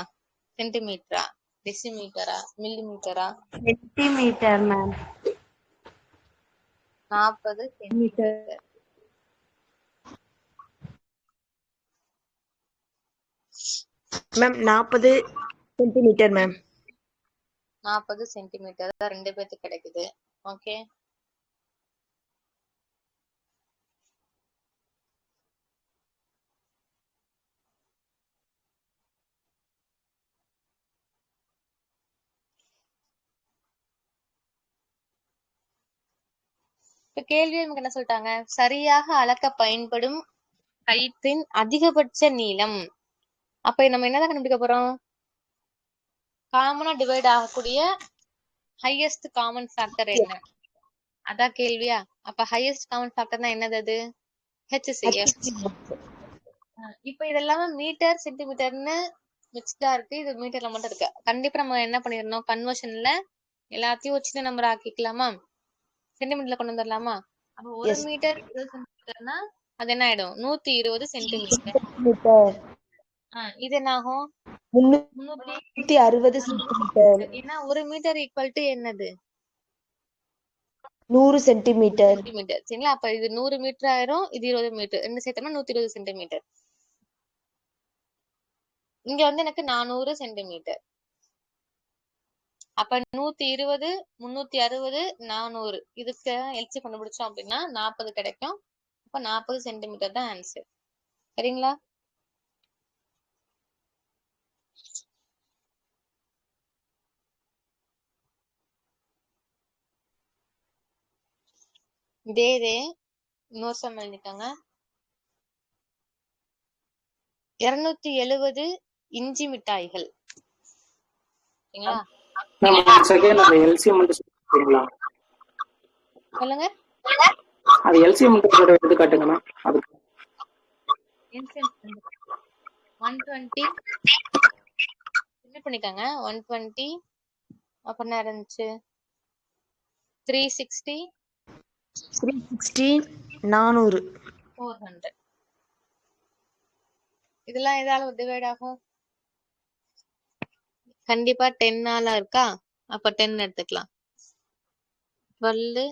சென்டிமீட்டரா, டெசிமீட்டரா, மில்லிமீட்டரா? Centimetre ma'am. 40 centimetre. Ma'am 40 centimetre ma'am. 40 centimetre தான் ரெண்டு பேருக்கு கிடைக்குது. ஓகே, இப்ப கேள்வி நமக்கு என்ன சொல்லிட்டாங்க? சரியாக அளக்க பயன்படும் கயிற்றின் அதிகபட்ச நீளம். அப்ப நம்ம என்னதான் கண்டுபிடிக்க போறோம்? காமனா டிவைட் ஆகக்கூடிய ஹையஸ்ட் காமன் ஃபேக்டர் என்ன? அதான் கேள்வியா? அப்ப ஹையஸ்ட் காமன் ஃபேக்டர்னா என்னது? அது HCF. இப்ப இதெல்லாமே மீட்டர் சென்டிமீட்டர்னு மிக்ஸ்டா இருக்கு. இது மீட்டர்ல மட்டும் இருக்கு. கண்டிப்பா நம்ம என்ன பண்ணிடணும்? கன்வர்ஷன்ல எல்லாத்தையும் ஒரு சின்ன நம்பர் ஆக்கிக்கலாமா? சென்டிமீட்டர்ல கொண்டு வந்துடலாமா? அப்ப ஒரு மீட்டர் 20 சென்டிமீட்டர்னா அது என்ன ஆயிடும்? 120 சென்டிமீட்டர். இது என்ன ஆகும்? 360 சென்டிமீட்டர். ஏன்னா ஒரு மீட்டர் ஈக்குவல் டு என்னது? 100 சென்டிமீட்டர். சென்டிமீட்டர். சரிங்களா? அப்ப இது 100 மீட்டர் ஆயிரும், இது 20 மீட்டர். ரெண்டு சேர்த்தோம்னா 120 சென்டிமீட்டர். இங்க வந்து எனக்கு 400 சென்டிமீட்டர். அப்ப 120 360 400 இதுக்கு எல்சி கண்டுபிடிச்சோம் அப்படின்னா 40 கிடைக்கும். அப்ப 40 சென்டிமீட்டர் தான் ஆன்சர். சரிங்களா? இதே இன்னொரு சம் எழுதிக்கோங்க. 270 இஞ்சி மிட்டாய்கள். சரிங்களா? செகண்ட் அந்த எல்சிஎம் மட்டும் சொல்றீங்களா? சொல்லுங்க. அது எல்சிஎம் மட்டும் எடுத்து காட்டுங்கண்ணா. அதுக்கு 120 என்ன பண்ணிக்கோங்க. 120 அப்புறம் இருந்துச்சு 360 400 400. இதெல்லாம் எதால டிவைட் ஆகும்? கண்டிப்பா 10ஆல இருக்கா? அப்ப 10 எடுத்துக்கலாம். 12,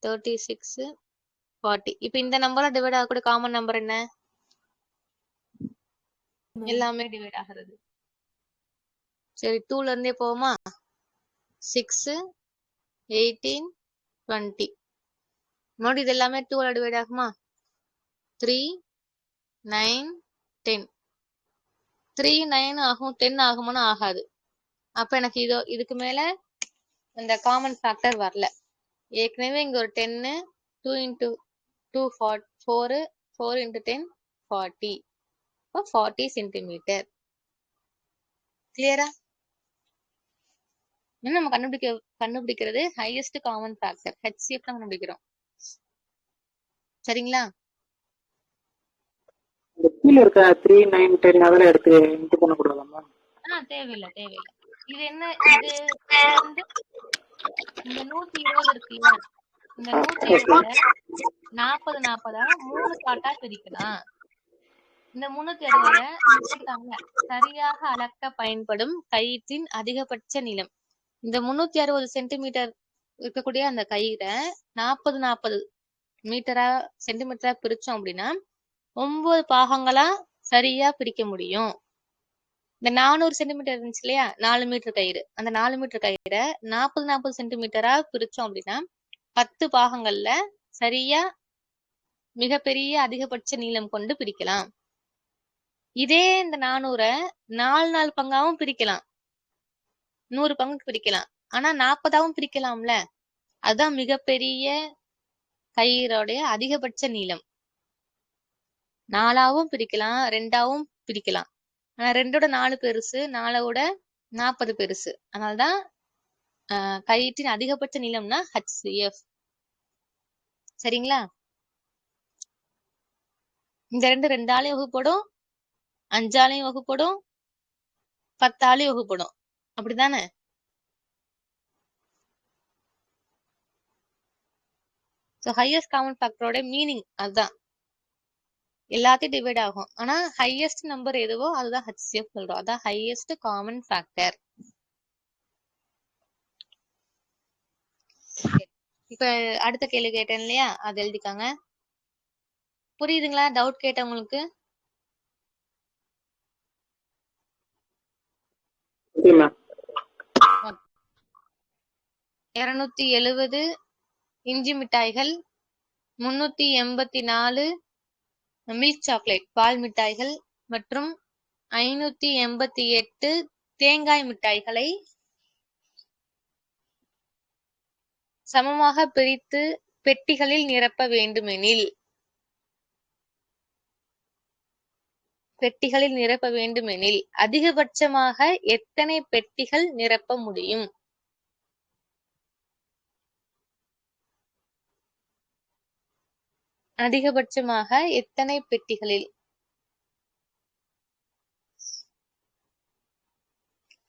36, 40. இப்போ இந்த நம்பர்ல டிவைட் ஆகக்கூடிய காமன் நம்பர் என்ன? எல்லாமே டிவைட் ஆகிறது. சரி 2ல இருந்தே போவோமா? 6, 18, 20. மறுபடியும் இது எல்லாமே 2ல டிவைட் ஆகுமா? 3, 9, 10. 3, 9 ஆகும், 10 ஆகுமானா ஆகாது. அப்ப எனக்கு இதுக்கு மேல இந்த காமன் ஃபேக்டர் வரல. ஏற்கனவே இங்க ஒரு 10, 2 into 2 4, 4 into 10 40. இப்போ 40 சென்டிமீட்டர். கிளியரா? இன்னும் நம்ம கண்டுபிடிக்கிறது ஹையஸ்ட் காமன் ஃபேக்டர் HCF தான் கண்டுபிடிக்கிறோம். சரிங்களா? இந்த கீழே இருக்க 3, 9, 10 அதெல்லாம் எடுத்து இது பண்ணக்கூடாதாம்மா? தேவையில்லை. இது என்ன? இது வந்து இந்த 120 இருக்கு இல்லையா? இந்த 120 40 40 3 பாட்டா பிரிக்கலாம். இந்த 360 சரியாக அளக்க பயன்படும் கயிற்றின் அதிகபட்ச நீளம். இந்த 360 சென்டிமீட்டர் இருக்கக்கூடிய அந்த கயிறை 40 மீட்டரா சென்டிமீட்டரா பிரிச்சோம் அப்படின்னா 9 பாகங்களா சரியா பிரிக்க முடியும். இந்த 400 சென்டிமீட்டர் இருந்துச்சு இல்லையா? 4 மீட்டர் கயிறு. அந்த 4 மீட்டர் கயிறை 40 சென்டிமீட்டரா பிரிச்சோம் அப்படின்னா 10 பாகங்கள்ல சரியா மிகப்பெரிய அதிகபட்ச நீளம் கொண்டு பிரிக்கலாம். இதே இந்த 400 4 பங்காவும் பிரிக்கலாம். 100 பங்குக்கு பிரிக்கலாம். ஆனா 40ஆவும் பிரிக்கலாம்ல. அதுதான் மிகப்பெரிய கயிறோடைய அதிகபட்ச நீளம். 4ஆவும் பிரிக்கலாம், 2ஆவும் பிரிக்கலாம். ஆனா 2ஓட 4 பெருசு, 4ஓட 40 பெருசு. அதனாலதான் கயிற்றின் அதிகபட்ச நீளம்னா HCF. சரிங்களா? இந்த 2ஆலையும் வகுப்படும், 5ஆலையும் வகுப்படும், 10ஆலையும் வகுப்படும். அப்படிதானே? ஹையஸ்ட் காமன் ஃபேக்டரோட மீனிங் அதுதான். எல்லாத்தையும் டிவைட் ஆகும். ஆனா ஹையஸ்ட் நம்பர் எதுவோ அதுதான் HCF சொல்றோம். அதான் ஹையஸ்ட் காமன் ஃபேக்டர். இப்ப அடுத்த கேள்வி கேட்டேன் இல்லையா? அது எழுதிக்காங்க. புரியுதுங்களா? டவுட் கேட்டவங்களுக்கு? Okay ma'am. 270 இஞ்சி மிட்டாய்கள், 384 மில்க் சாக்லேட் பால் மிட்டாய்கள் மற்றும் 588 தேங்காய் மிட்டாய்களை சமமாக பிரித்து பெட்டிகளில் நிரப்ப வேண்டுமெனில் அதிகபட்சமாக எத்தனை பெட்டிகள் நிரப்ப முடியும்? அதிகபட்சமாக எத்தனை பெட்டிகளில்?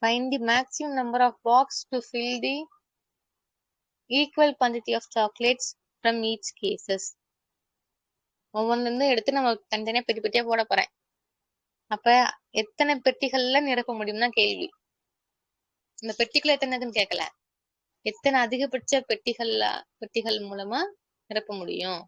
Find the maximum number of boxes to fill the equal quantity of chocolates from each cases. ஒவ்வொன்றுல இருந்து எடுத்து நம்ம தனித்தனியா பெட்டி பெட்டியா போட போறேன். அப்ப எத்தனை பெட்டிகள்ல நிரப்ப முடியும்னா கேள்வி. இந்த பெட்டிக்குள்ள எத்தனை இருக்குன்னு கேட்கல. எத்தனை அதிகபட்ச பெட்டிகள் மூலமா நிரப்ப முடியும்?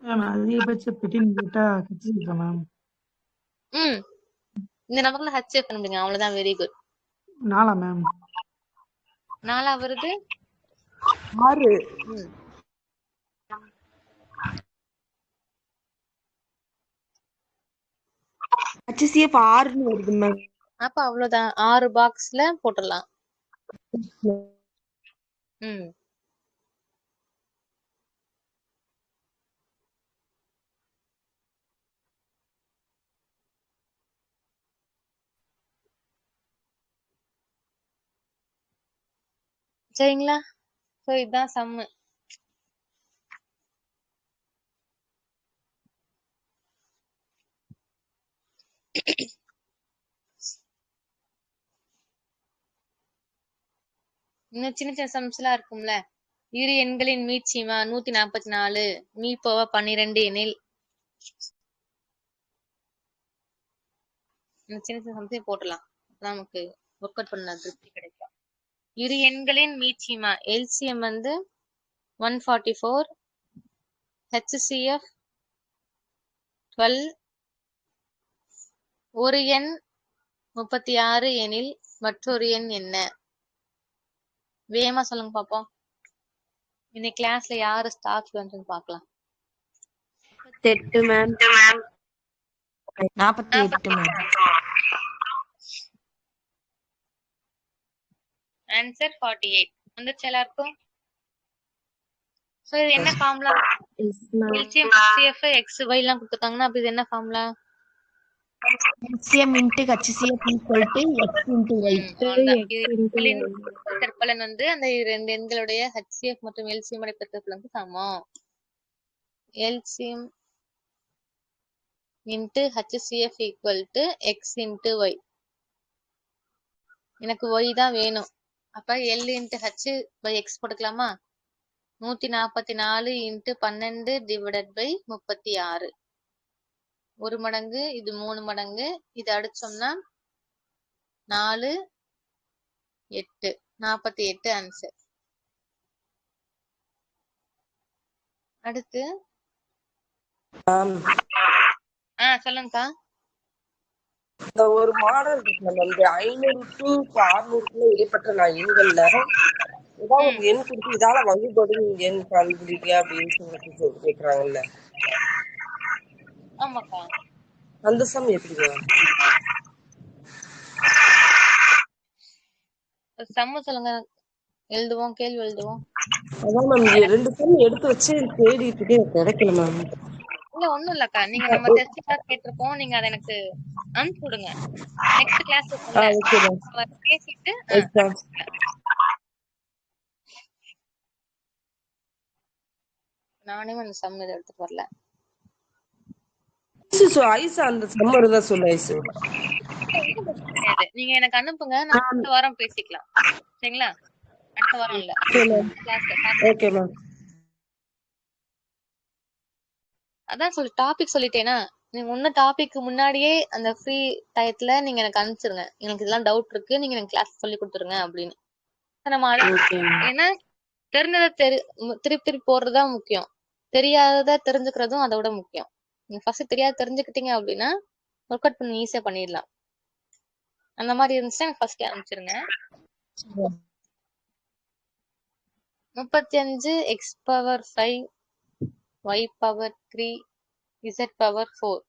மேம் அதிகபட்ச பெட்டின்னு கேட்டா HCF மேம். இந்த நம்பர்ல HCF பண்ணுங்க. அவ்வளவுதான். Very good. 4 மேம். 4 வருது. 6. HCF 6ன்னு வருது மேம். அப்ப அவ்வளவுதான். 6 பாக்ஸ்ல போட்டுடலாம். சரிங்களா? சோ இதுதான் சம்மு. இன்னும் சின்ன சின்ன சம்ஸ் எல்லாம் இருக்கும்ல. இரு எண்களின் மீட்சிமா 144 மீ போவா 12 எனில் சின்ன சின்ன சம்ஸையும் போட்டலாம். அப்பதான் நமக்கு ஒர்க் அவுட் பண்ண திருப்தி கிடைக்கும். இரு எண்களின் மீட்சிமா எல்சிஎம் வந்து 144, HCF 12, ஒரு எண் 36 எனில் மற்றொரு எண் என்ன? வேகமா சொல்லுங்க பாப்போம். இன்னைக்கு கிளாஸ்ல யாரு ஸ்டார் ஸ்டூடெண்ட்னு பார்க்கலாம். 48 மேம் 48 மேம். ஆன்சர் 48. வந்துச்சு எல்லாருக்கும்? சோ இது என்ன ஃபார்முலா? LCM HCF XY எல்லாம் கொடுத்துட்டாங்கன்னா அப்ப இது என்ன formula? LCM into HCF equal to X into Y. பெருக்கற்பலன் வந்து அந்த இரண்டு எண்களுடைய HCF மற்றும் LCM உடைய பெருக்கற்பலனுக்கு சமம். LCM into HCF equal to X into Y. எனக்கு Y தான் வேணும். அப்ப L into H by X போட்டுக்கலாமா? 144 into 12 divided by 36. ஒரு மடங்கு, இது 3 மடங்கு, இது அடிச்சோம்னா 4, 8, 48 ஆன்சர். அடுத்து சொல்லுங்கக்கா. இந்த ஒரு மாடல் இருக்கு நம்ம இந்த 500 to 600 இடைப்பட்ட எண்கள்ல ஏதாவது ஒரு எண் கொடுத்து இதால வகுபடும் எண் கண்டுபிடிக்க அப்படின்னு சொல்லி கேக்குறாங்கல்ல. ஆமாக்கா. அந்த சம் எப்படி? சம்ம சொல்லுங்க, எழுதுவோம், கேள்வி எழுதுவோம். அதான் மேம் 2 சம் எடுத்து வச்சு தேடிட்டு இருக்கேன், கிடைக்கல மேம். இல்ல ஒண்ணும் இல்லக்கா, நீங்க நம்ம டெஸ்ட் கிளாஸ் கேட்டிருப்போம், நீங்க அதை எனக்கு அனுப்பிச்சு விடுங்க. நெக்ஸ்ட் கிளாஸ் பேசிட்டு நானே அந்த சம் இதை எடுத்துட்டு வரல. அந்த சம் வருதா சொல்லு ஐசு. நீங்க எனக்கு அனுப்புங்க, நான் அடுத்த வாரம் பேசிக்கலாம். சரிங்களா? அடுத்த வாரம் இல்ல. Okay ma'am. அதான் டாபிக் சொல்லிட்டேனா, நீங்க முன்ன டாபிக் முன்னாடியே அந்த ஃப்ரீ டயத்துல நீங்க எனக்கு அனுப்பிச்சிருங்க. எனக்கு இதெல்லாம் டவுட் இருக்கு, நீங்க எனக்கு கிளாஸ் சொல்லி கொடுத்துருங்க அப்படின்னு. நம்ம ஏன்னா தெரிஞ்சதை திருப்பி திருப்பி போடுறதுதான் முக்கியம். தெரியாததை தெரிஞ்சுக்கிறதும் அதை விட முக்கியம். நீங்க ஃபர்ஸ்ட் தெரியாத தெரிஞ்சுக்கிட்டீங்க அப்படின்னா ஒர்க் அவுட் பண்ணி ஈஸியா பண்ணிடலாம். அந்த மாதிரி இருந்துச்சுன்னா எனக்கு first அனுப்பிச்சிருங்க. 35 x power 5 y power 3 z power 4.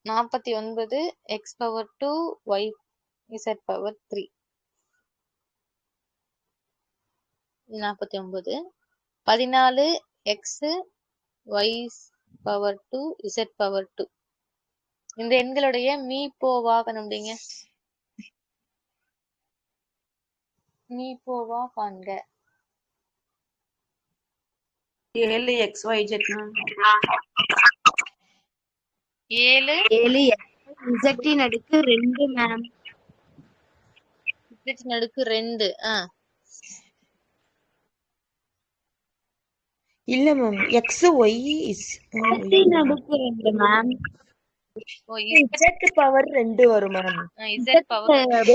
49 x power 2 y z power 3. 49 14 x y power 2 z power 2. இந்த எண்களுடைய மீ போவா கண்டுபிடிங்க. மீ போவா காண்க. 7 XYZ மேம். 7 Z இன் அடுக்கு 2 மேம். Z இன் அடுக்கு 2. இல்ல மேம், XY is Z இன் அடுக்கு 2 மேம். Z பவர் 2 வரும் ma'am. Z power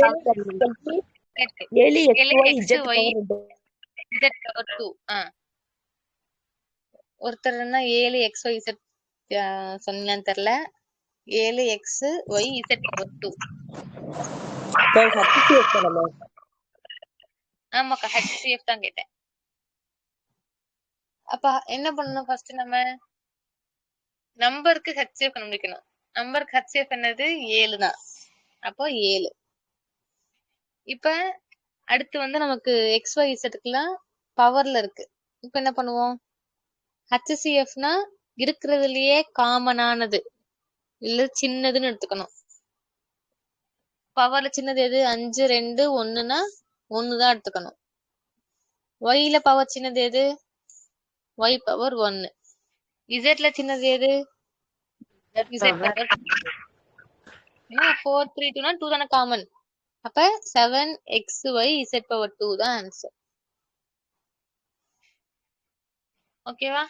7 XY Z power 2. Z power 2. ஒருத்தர் என்ன 7 XY Z சொன்னீங்கன்னு தெரியல. 7 XY Z பவர் 2. ஆமாக்கா, HCF தான் கேட்டேன். அப்ப என்ன பண்ணணும்? ஃபர்ஸ்ட் நம்ம நம்பருக்கு HCF கண்டுபிடிக்கணும். நம்பருக்கு HCF என்னது? 7 தான். அப்போ 7. இப்ப அடுத்து வந்து நமக்கு XYZக்குலாம் பவர்ல இருக்கு. இப்ப என்ன பண்ணுவோம்? HCFனா இருக்கிறதுலயே காமனானது இல்ல சின்னதுன்னு எடுத்துக்கணும். பவர்ல சின்னது எது? 5 2 1னா 1 தான் எடுத்துக்கணும். Yல பவர் சின்னது எது? Y power 1. Zல சின்னது எது? Z பவர் 4 3 2னா 2 தான காமன். அப்ப 7xy z power 2 தான் ஆன்சர். ஓகேவா?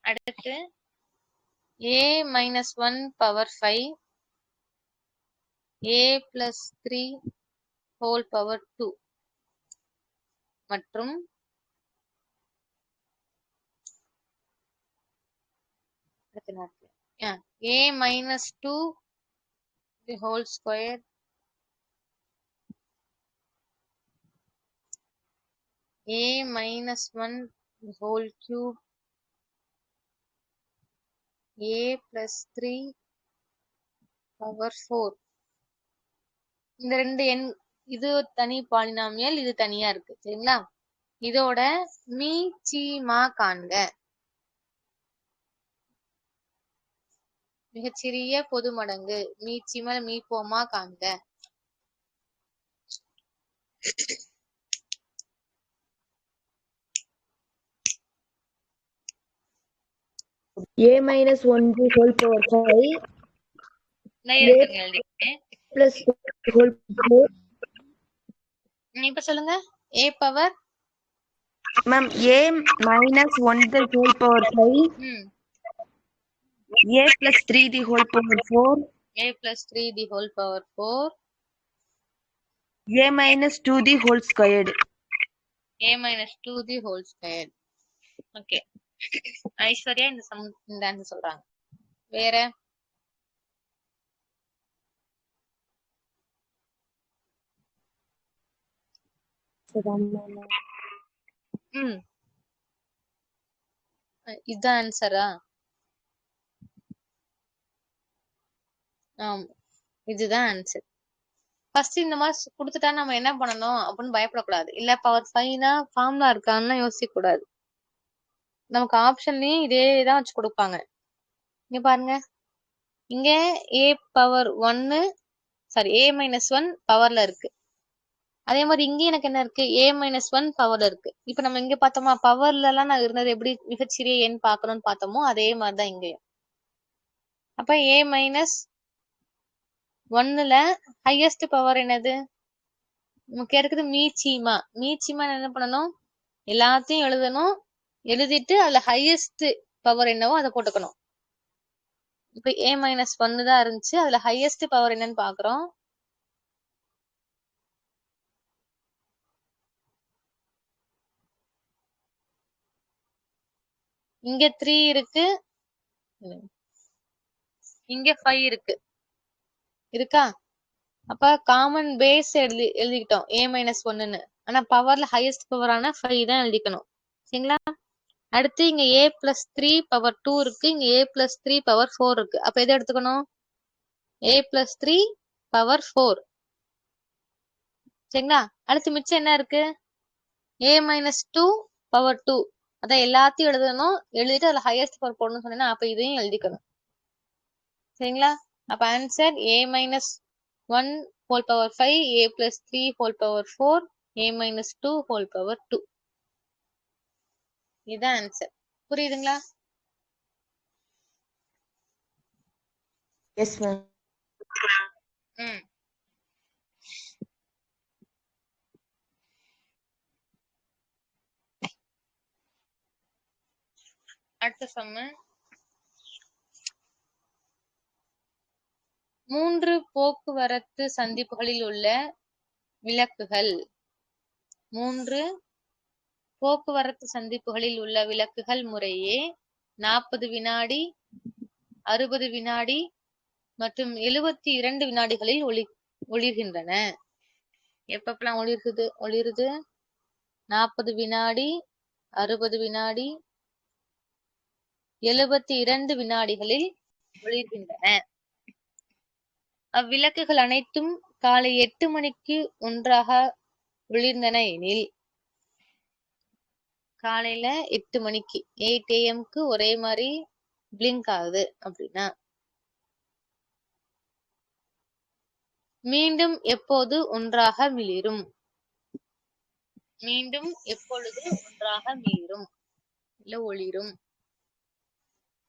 அடுத்து a minus 1 power 5 a plus 3 whole power 2 மற்றும் a minus 2 the whole square a minus 1 the whole cube a plus 3 power 4. இந்த ரெண்டு எண் இது தனி பாலினாமியல், இது தனியா இருக்கு. சரிங்களா? இதோட மீச்சிமா காண்க. மிகச்சிறிய பொது மடங்கு மீச்சிமா மீப்போமா காண்க. a minus 1 the whole power 5 நான் இருக்குங்க எழுதிட்டேன். plus whole power. இப்ப சொல்லுங்க. a power Ma'am, a minus 1 the whole power 5 a plus 3 the whole power 4 a plus 3 the whole power 4 a minus 2 the whole squared. a minus 2 the whole squared. Okay. Aishwarya இந்த ஆன்சர் சொல்றாங்க. வேற இதுதான் ஆன்சரா? ஆமா, இதுதான் ஆன்சர். ஃபர்ஸ்ட் இந்த மாதிரி கொடுத்துட்டா நம்ம என்ன பண்ணணும் அப்படின்னு பயப்படக்கூடாது. இல்ல பவர் 5னா ஃபார்முலா இருக்கான்னு யோசிக்க கூடாது. நமக்கு ஆப்ஷன்லயும் இதேதான் வச்சு கொடுப்பாங்க. இங்க பாருங்க, இங்க a power 1 sorry a minus 1 பவர்ல இருக்கு. அதே மாதிரி இங்க எனக்கு என்ன இருக்கு, a மைனஸ் 1 பவர்ல இருக்கு. இப்ப நம்ம இங்க பார்த்தோமா பவர்ல எல்லாம் நான் இருந்தது எப்படி மிகச்சிறிய எண் பார்க்கணும்னு பார்த்தோமோ அதே மாதிரிதான் இங்கேயும். அப்ப a மைனஸ் 1ல ஹையஸ்ட் பவர் என்னது? நமக்கு இருக்குது மீச்சிமா. மீச்சிமா என்ன பண்ணணும், எல்லாத்தையும் எழுதணும். எழுதிட்டு அதுல ஹையஸ்ட் பவர் என்னவோ அதை போட்டுக்கணும். இப்ப a மைனஸ் 1 தான் இருந்துச்சு, அதுல ஹையஸ்ட் பவர் என்னன்னு பாக்குறோம். இங்க 3 இருக்கு, இங்க 5 இருக்கு இருக்கா? அப்ப காமன் பேஸ் எழுதிக்கிட்டோம் a மைனஸ் 1ன்னு. ஆனா பவர்ல ஹையஸ்ட் பவரான 5 தான் எழுதிக்கணும். சரிங்களா? அடுத்து இங்க a பிளஸ் 3 பவர் 2 இருக்கு, இங்க a பிளஸ் 3 பவர் 4 இருக்கு. அப்ப எதை எடுத்துக்கணும்? a plus 3 power 4. சரிங்களா? அடுத்து மிச்சம் என்ன இருக்கு? a minus 2 power 2. அதான் எல்லாத்தையும் எழுதணும். எழுதிட்டு அதுல ஹையஸ்ட் பவர் போடணும்னு சொன்னீங்கன்னா அப்ப இதையும் எழுதிக்கணும். சரிங்களா? அப்ப answer a minus 1 whole power 5 a plus 3 whole power 4 a minus 2 whole power 2. இதுதான் ஆன்சர். புரியுதுங்களா? Yes ma'am. அடுத்த சம்மு. 3 போக்குவரத்து சந்திப்புகளில் உள்ள விளக்குகள். 3 போக்குவரத்து சந்திப்புகளில் உள்ள விளக்குகள் முறையே 40 வினாடி 60 வினாடி மற்றும் 72 வினாடிகளில் ஒளிர்கின்றன. எப்பப்பெல்லாம் ஒளிருது? 40 வினாடி 60 வினாடி 72 வினாடிகளில் ஒளிர்கின்றன. அவ்விளக்குகள் அனைத்தும் காலை 8 மணிக்கு ஒன்றாக ஒளிர்ந்தன எனில், காலையில 8 மணிக்கு 8 AM ஒரே மாதிரி பிளிங்க் ஆகுது அப்படின்னா, மீண்டும் எப்போது ஒன்றாக மிளிரும்? மீண்டும் எப்பொழுது ஒன்றாக மிளிரும் இல்ல ஒளிரும்?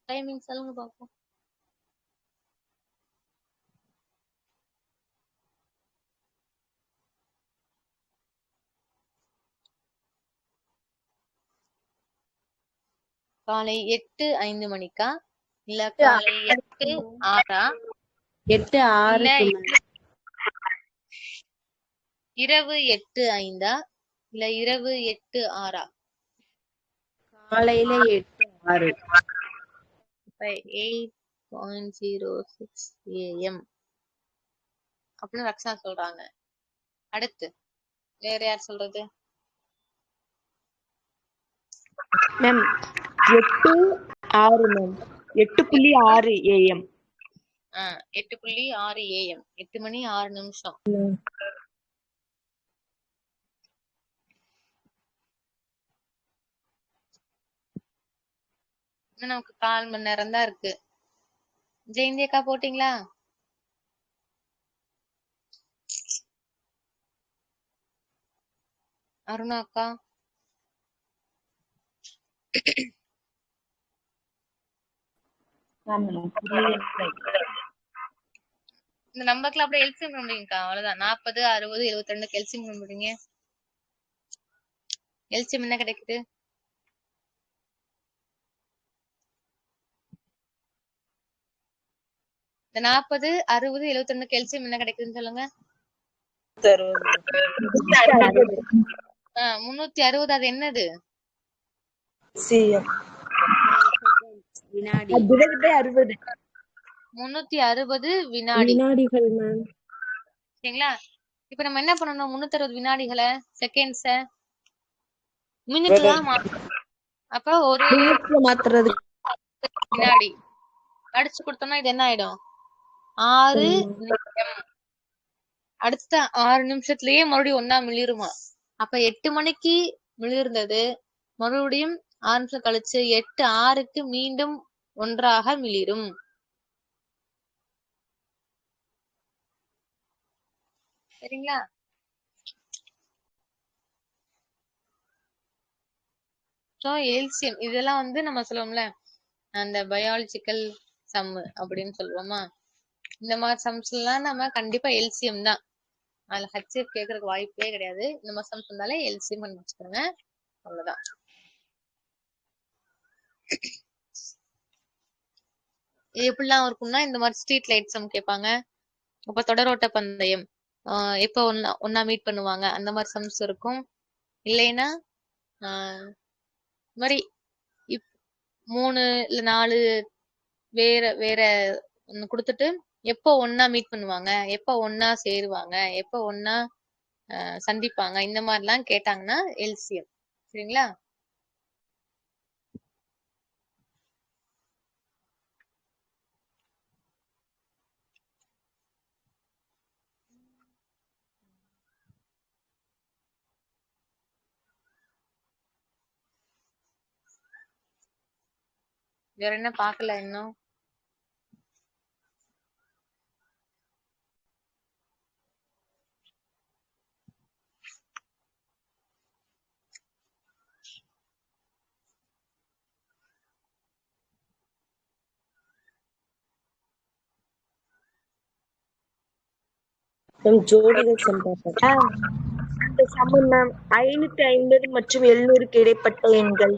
டைமிங் சொல்லுங்க பாப்போம். காலை 8:05 மணிக்கா இல்ல காலை 8:06 இல்ல 8:06 இரவு 8:05 இல்ல இரவு 8:06 காலையில 8:06 8:06 AM அப்படின்னு ரக்ஷனா சொல்றாங்க. அடுத்து வேற யார் சொல்றது? மேம் 8:06 மேம் 8:06 AM 8:06 AM 8 மணி 6 நிமிஷம். இன்னும் நமக்கு 1/4 மணி நேரம் தான் இருக்கு. ஜெயந்தி அக்கா போட்டீங்களா? அருணா அக்கா இந்த நம்பர்க்குள்ள அப்படியே எல்சிஎம் பண்ண முடியுங்கக்கா. அவ்வளவுதான். 40, 60, 72 எல்சிஎம் பண்ண முடியுங்க. எல்சிஎம் என்ன கிடைக்குது? இந்த 40, 60, 72 எல்சிஎம் என்ன கிடைக்குதுன்னு சொல்லுங்க. 360. அது என்னது? வினாடி. 360 வினாடி. வினாடிகள் மேம். சரிங்களா? இப்ப நம்ம என்ன பண்ணணும்? 360 வினாடிகளை செகண்ட்ஸ மினிட்ல மாத்தணும். அப்ப ஒரு மாத்துறது வினாடி அடிச்சு கொடுத்தோம்னா இது என்ன ஆயிடும்? 6 நிமிஷம். அடுத்த 6 நிமிஷத்துலயே மறுபடியும் ஒன்னா மிளிருமா? அப்ப 8 மணிக்கு மிளிர்ந்தது மறுபடியும் 6 நிமிஷம் கழிச்சு 8:06 மீண்டும் ஒன்றாக மிளிரும். சரிங்களா? சோ எல்சிஎம் இதெல்லாம் வந்து நம்ம சொல்லுவோம்ல அந்த பயாலஜிக்கல் சம் அப்படின்னு சொல்லுவோமா, இந்த மாதிரி சம்ஸ் எல்லாம் நம்ம கண்டிப்பா எல்சிஎம் தான். அதுல ஹெச்எஃப் கேட்கறதுக்கு வாய்ப்பே கிடையாது. இந்த மாதிரி சம்ஸ் இருந்தாலே எல்சிஎம் பண்ணி வச்சுக்கோங்க. அவ்வளவுதான். எப்படிலாம் இருக்கும்னா இந்த மாதிரி ஸ்ட்ரீட் லைட் சம் கேட்பாங்க. அப்ப தொடரோட்ட பந்தயம் எப்ப ஒன்னா மீட் பண்ணுவாங்க அந்த மாதிரி சம்ஸ் இருக்கும். இல்லைன்னா இந்த மாதிரி 3 இல்ல 4 வேற வேற ஒண்ணு கொடுத்துட்டு எப்போ ஒன்னா மீட் பண்ணுவாங்க, எப்போ ஒன்னா சேருவாங்க, எப்போ ஒன்னா சந்திப்பாங்க, இந்த மாதிரிலாம் கேட்டாங்கன்னா எல்சிஎம். சரிங்களா? வேற என்ன பாக்கல இன்னும்? ஜோடிகள் சம் பார்ப்போம். அந்த சமம் மேம் 550 மற்றும் 700க்கு இடைப்பட்ட எண்கள்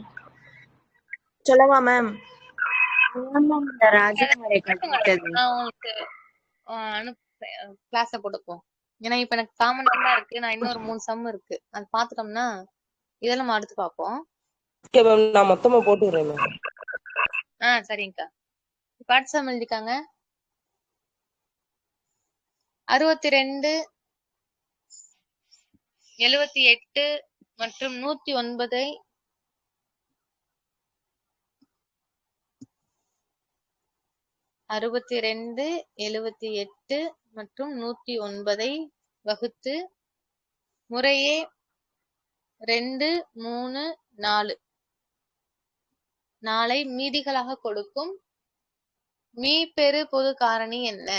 சொல்லவா மேம்? கிளாஸ போட்டுப்போம். ஏன்னா இப்ப எனக்கு காமன் தான் இருக்கு. நான் இன்னொரு 3 சம் இருக்கு. அது பாத்துட்டோம்னா இதெல்லாம் நம்ம அடுத்து பாப்போம். நான் மொத்தமா போட்டுறேன் மேம். சரிங்கக்கா. இப்ப அடுத்த சம் எழுதிக்காங்க. 62, 78 மற்றும் 109 62, 78 மற்றும் 109 வகுத்து முறையே 2, 3, 4 மீதிகளாக கொடுக்கும் மீப்பெரு பொது காரணி என்ன?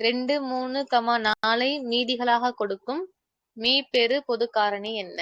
2, 3, 4 மீதிகளாக கொடுக்கும் மீப்பெரு பொது காரணி என்ன?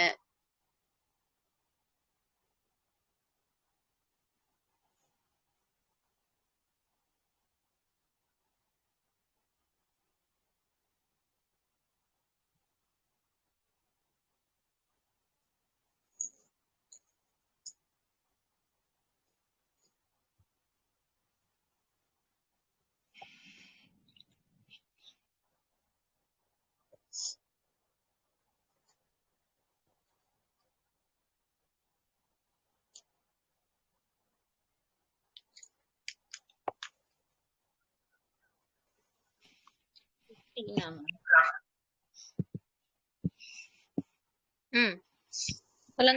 சொல்லுங்க.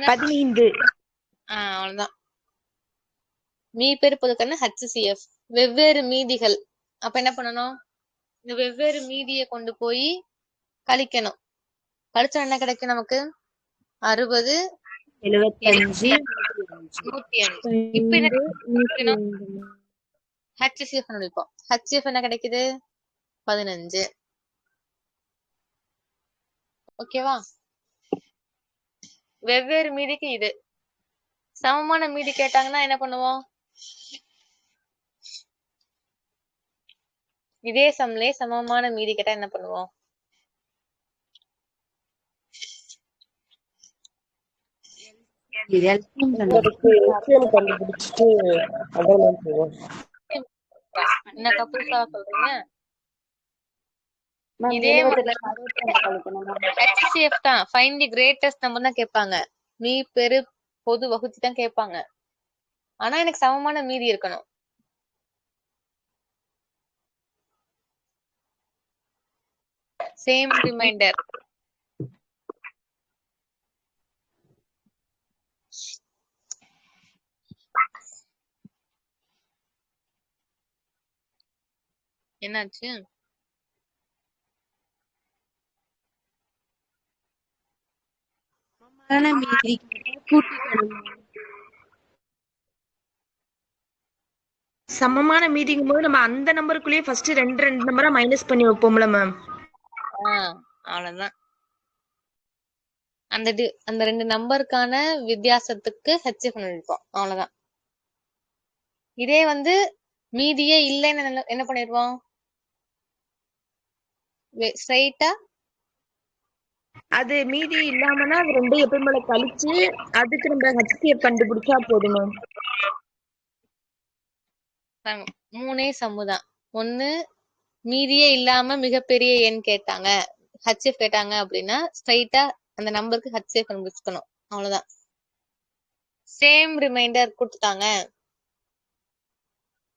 15. அவ்வளவுதான். மீ பெரு பொதுக்கன்னு HCF வெவ்வேறு மீதிகள். அப்ப என்ன பண்ணணும்? இந்த வெவ்வேறு மீதியை கொண்டு போய் கழிக்கணும். கழிச்சா என்ன கிடைக்கும் நமக்கு? 60, 75, 105. இப்ப என்ன HCF கண்டுபிடிப்போம். HCF என்ன கிடைக்குது? 15. ஓகேவா? வெவ்வேறு மீதிக்கு இது. சமமான மீதி கேட்டாங்கன்னா என்ன பண்ணுவோம்? இதே சம்லே சமமான மீதி கேட்டா என்ன பண்ணுவோம்? கண்டுபிடிச்சிட்டு அதான் போவோம். என்னக்கா புதுசா சொல்றீங்க? இதே HCF தான். ஃபைண்ட் தி கிரேட்டஸ்ட் நம்பர் தான் கேட்பாங்க. மீ பெரு பொது வகுத்தி தான் கேட்பாங்க. ஆனா எனக்கு சமமான மீதி இருக்கணும். Same remainder. என்னாச்சு? மீதி கூட்டிக்கணும். சமமான மீதிங்கும் போது நம்ம அந்த நம்பருக்குள்ளேயே ஃபர்ஸ்ட் ரெண்டு நம்பரா மைனஸ் பண்ணி வைப்போம்ல மேம். அவ்வளவுதான். அந்த ரெண்டு நம்பருக்கான வித்தியாசத்துக்கு HCF கண்டுபிடிப்போம். அவ்வளவுதான். இதே வந்து மீதியே இல்லைன்னு என்ன பண்ணிடுவோம்? ஸ்ட்ரைட்டா அது மீதி இல்லாமனா அது ரெண்டு எப்பயும் போல கழிச்சு அதுக்கு நம்ம HCF கண்டுபிடிச்சா போதும் மேம். மூணே சம்முதான். ஒண்ணு மீதியே இல்லாம மிகப்பெரிய எண் கேட்டாங்க, HCF கேட்டாங்க அப்படின்னா ஸ்ட்ரைட்டா அந்த நம்பருக்கு HCF கண்டுபிடிச்சுக்கணும். அவ்வளவுதான். சேம் ரிமைண்டர் கொடுத்துட்டாங்க.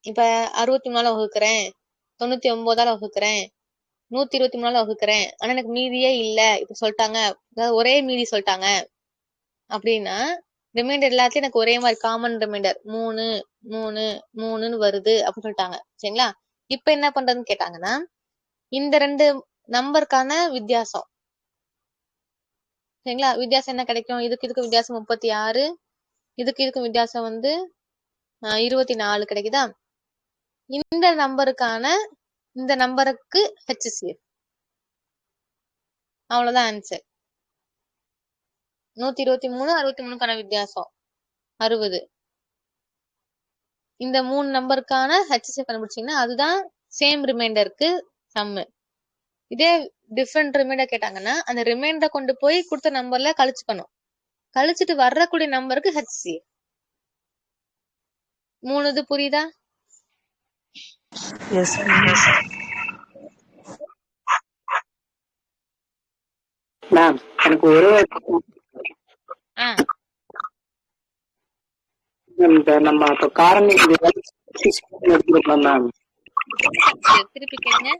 இப்ப 64 வகுக்கிறேன், 99 வகுக்கிறேன், 123 வகுக்கிறேன். ஆனா எனக்கு மீதியே இல்ல இப்ப சொல்லிட்டாங்க, ஒரே மீதி சொல்லிட்டாங்க அப்படின்னா ரிமைண்டர் எல்லாத்தையும் எனக்கு ஒரே மாதிரி காமன் ரிமைண்டர் 3 3 3ன்னு வருது அப்படின்னு சொல்லிட்டாங்க. சரிங்களா? இப்ப என்ன பண்றதுன்னு கேட்டாங்கன்னா இந்த ரெண்டு நம்பருக்கான வித்தியாசம். சரிங்களா? வித்தியாசம் என்ன கிடைக்கும்? இதுக்கு வித்தியாசம் 36, இதுக்கு வித்தியாசம் வந்து 24 கிடைக்குதா? இந்த நம்பருக்கு HCF. அவ்வளவுதான் ஆன்சர். 123, 63க்கான வித்தியாசம் 60. இந்த 3 நம்பருக்கான HCF கண்டுபிடிச்சீங்கன்னா அதுதான் சேம் ரிமைண்டருக்கு சம்மு. இதே டிஃபரெண்ட் ரிமைண்டர் கேட்டாங்கன்னா அந்த ரிமைண்டரை கொண்டு போய் கொடுத்த நம்பர்ல கழிச்சுக்கணும். கழிச்சுட்டு வரக்கூடிய நம்பருக்கு HCF. 3 இது புரியுதா? Yes ma'am. எனக்கு ஒரு நம்ம இப்ப காரணி எடுத்துக்கலாம் மேம். திருப்பி கேளுங்க.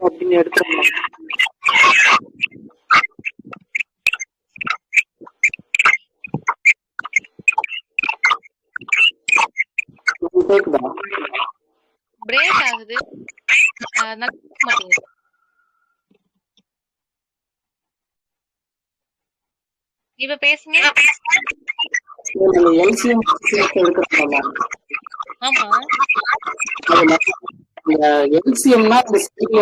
அப்படின்னு எடுத்துக்கலாம். பிரேக் ஆகுது. மாட்டேங்குது. இப்ப பேசுங்க. எல்சிஎம் எடுத்துக்கலாம். ஆமா. எல்சிஎம்னா அந்த ஸ்கீம்ல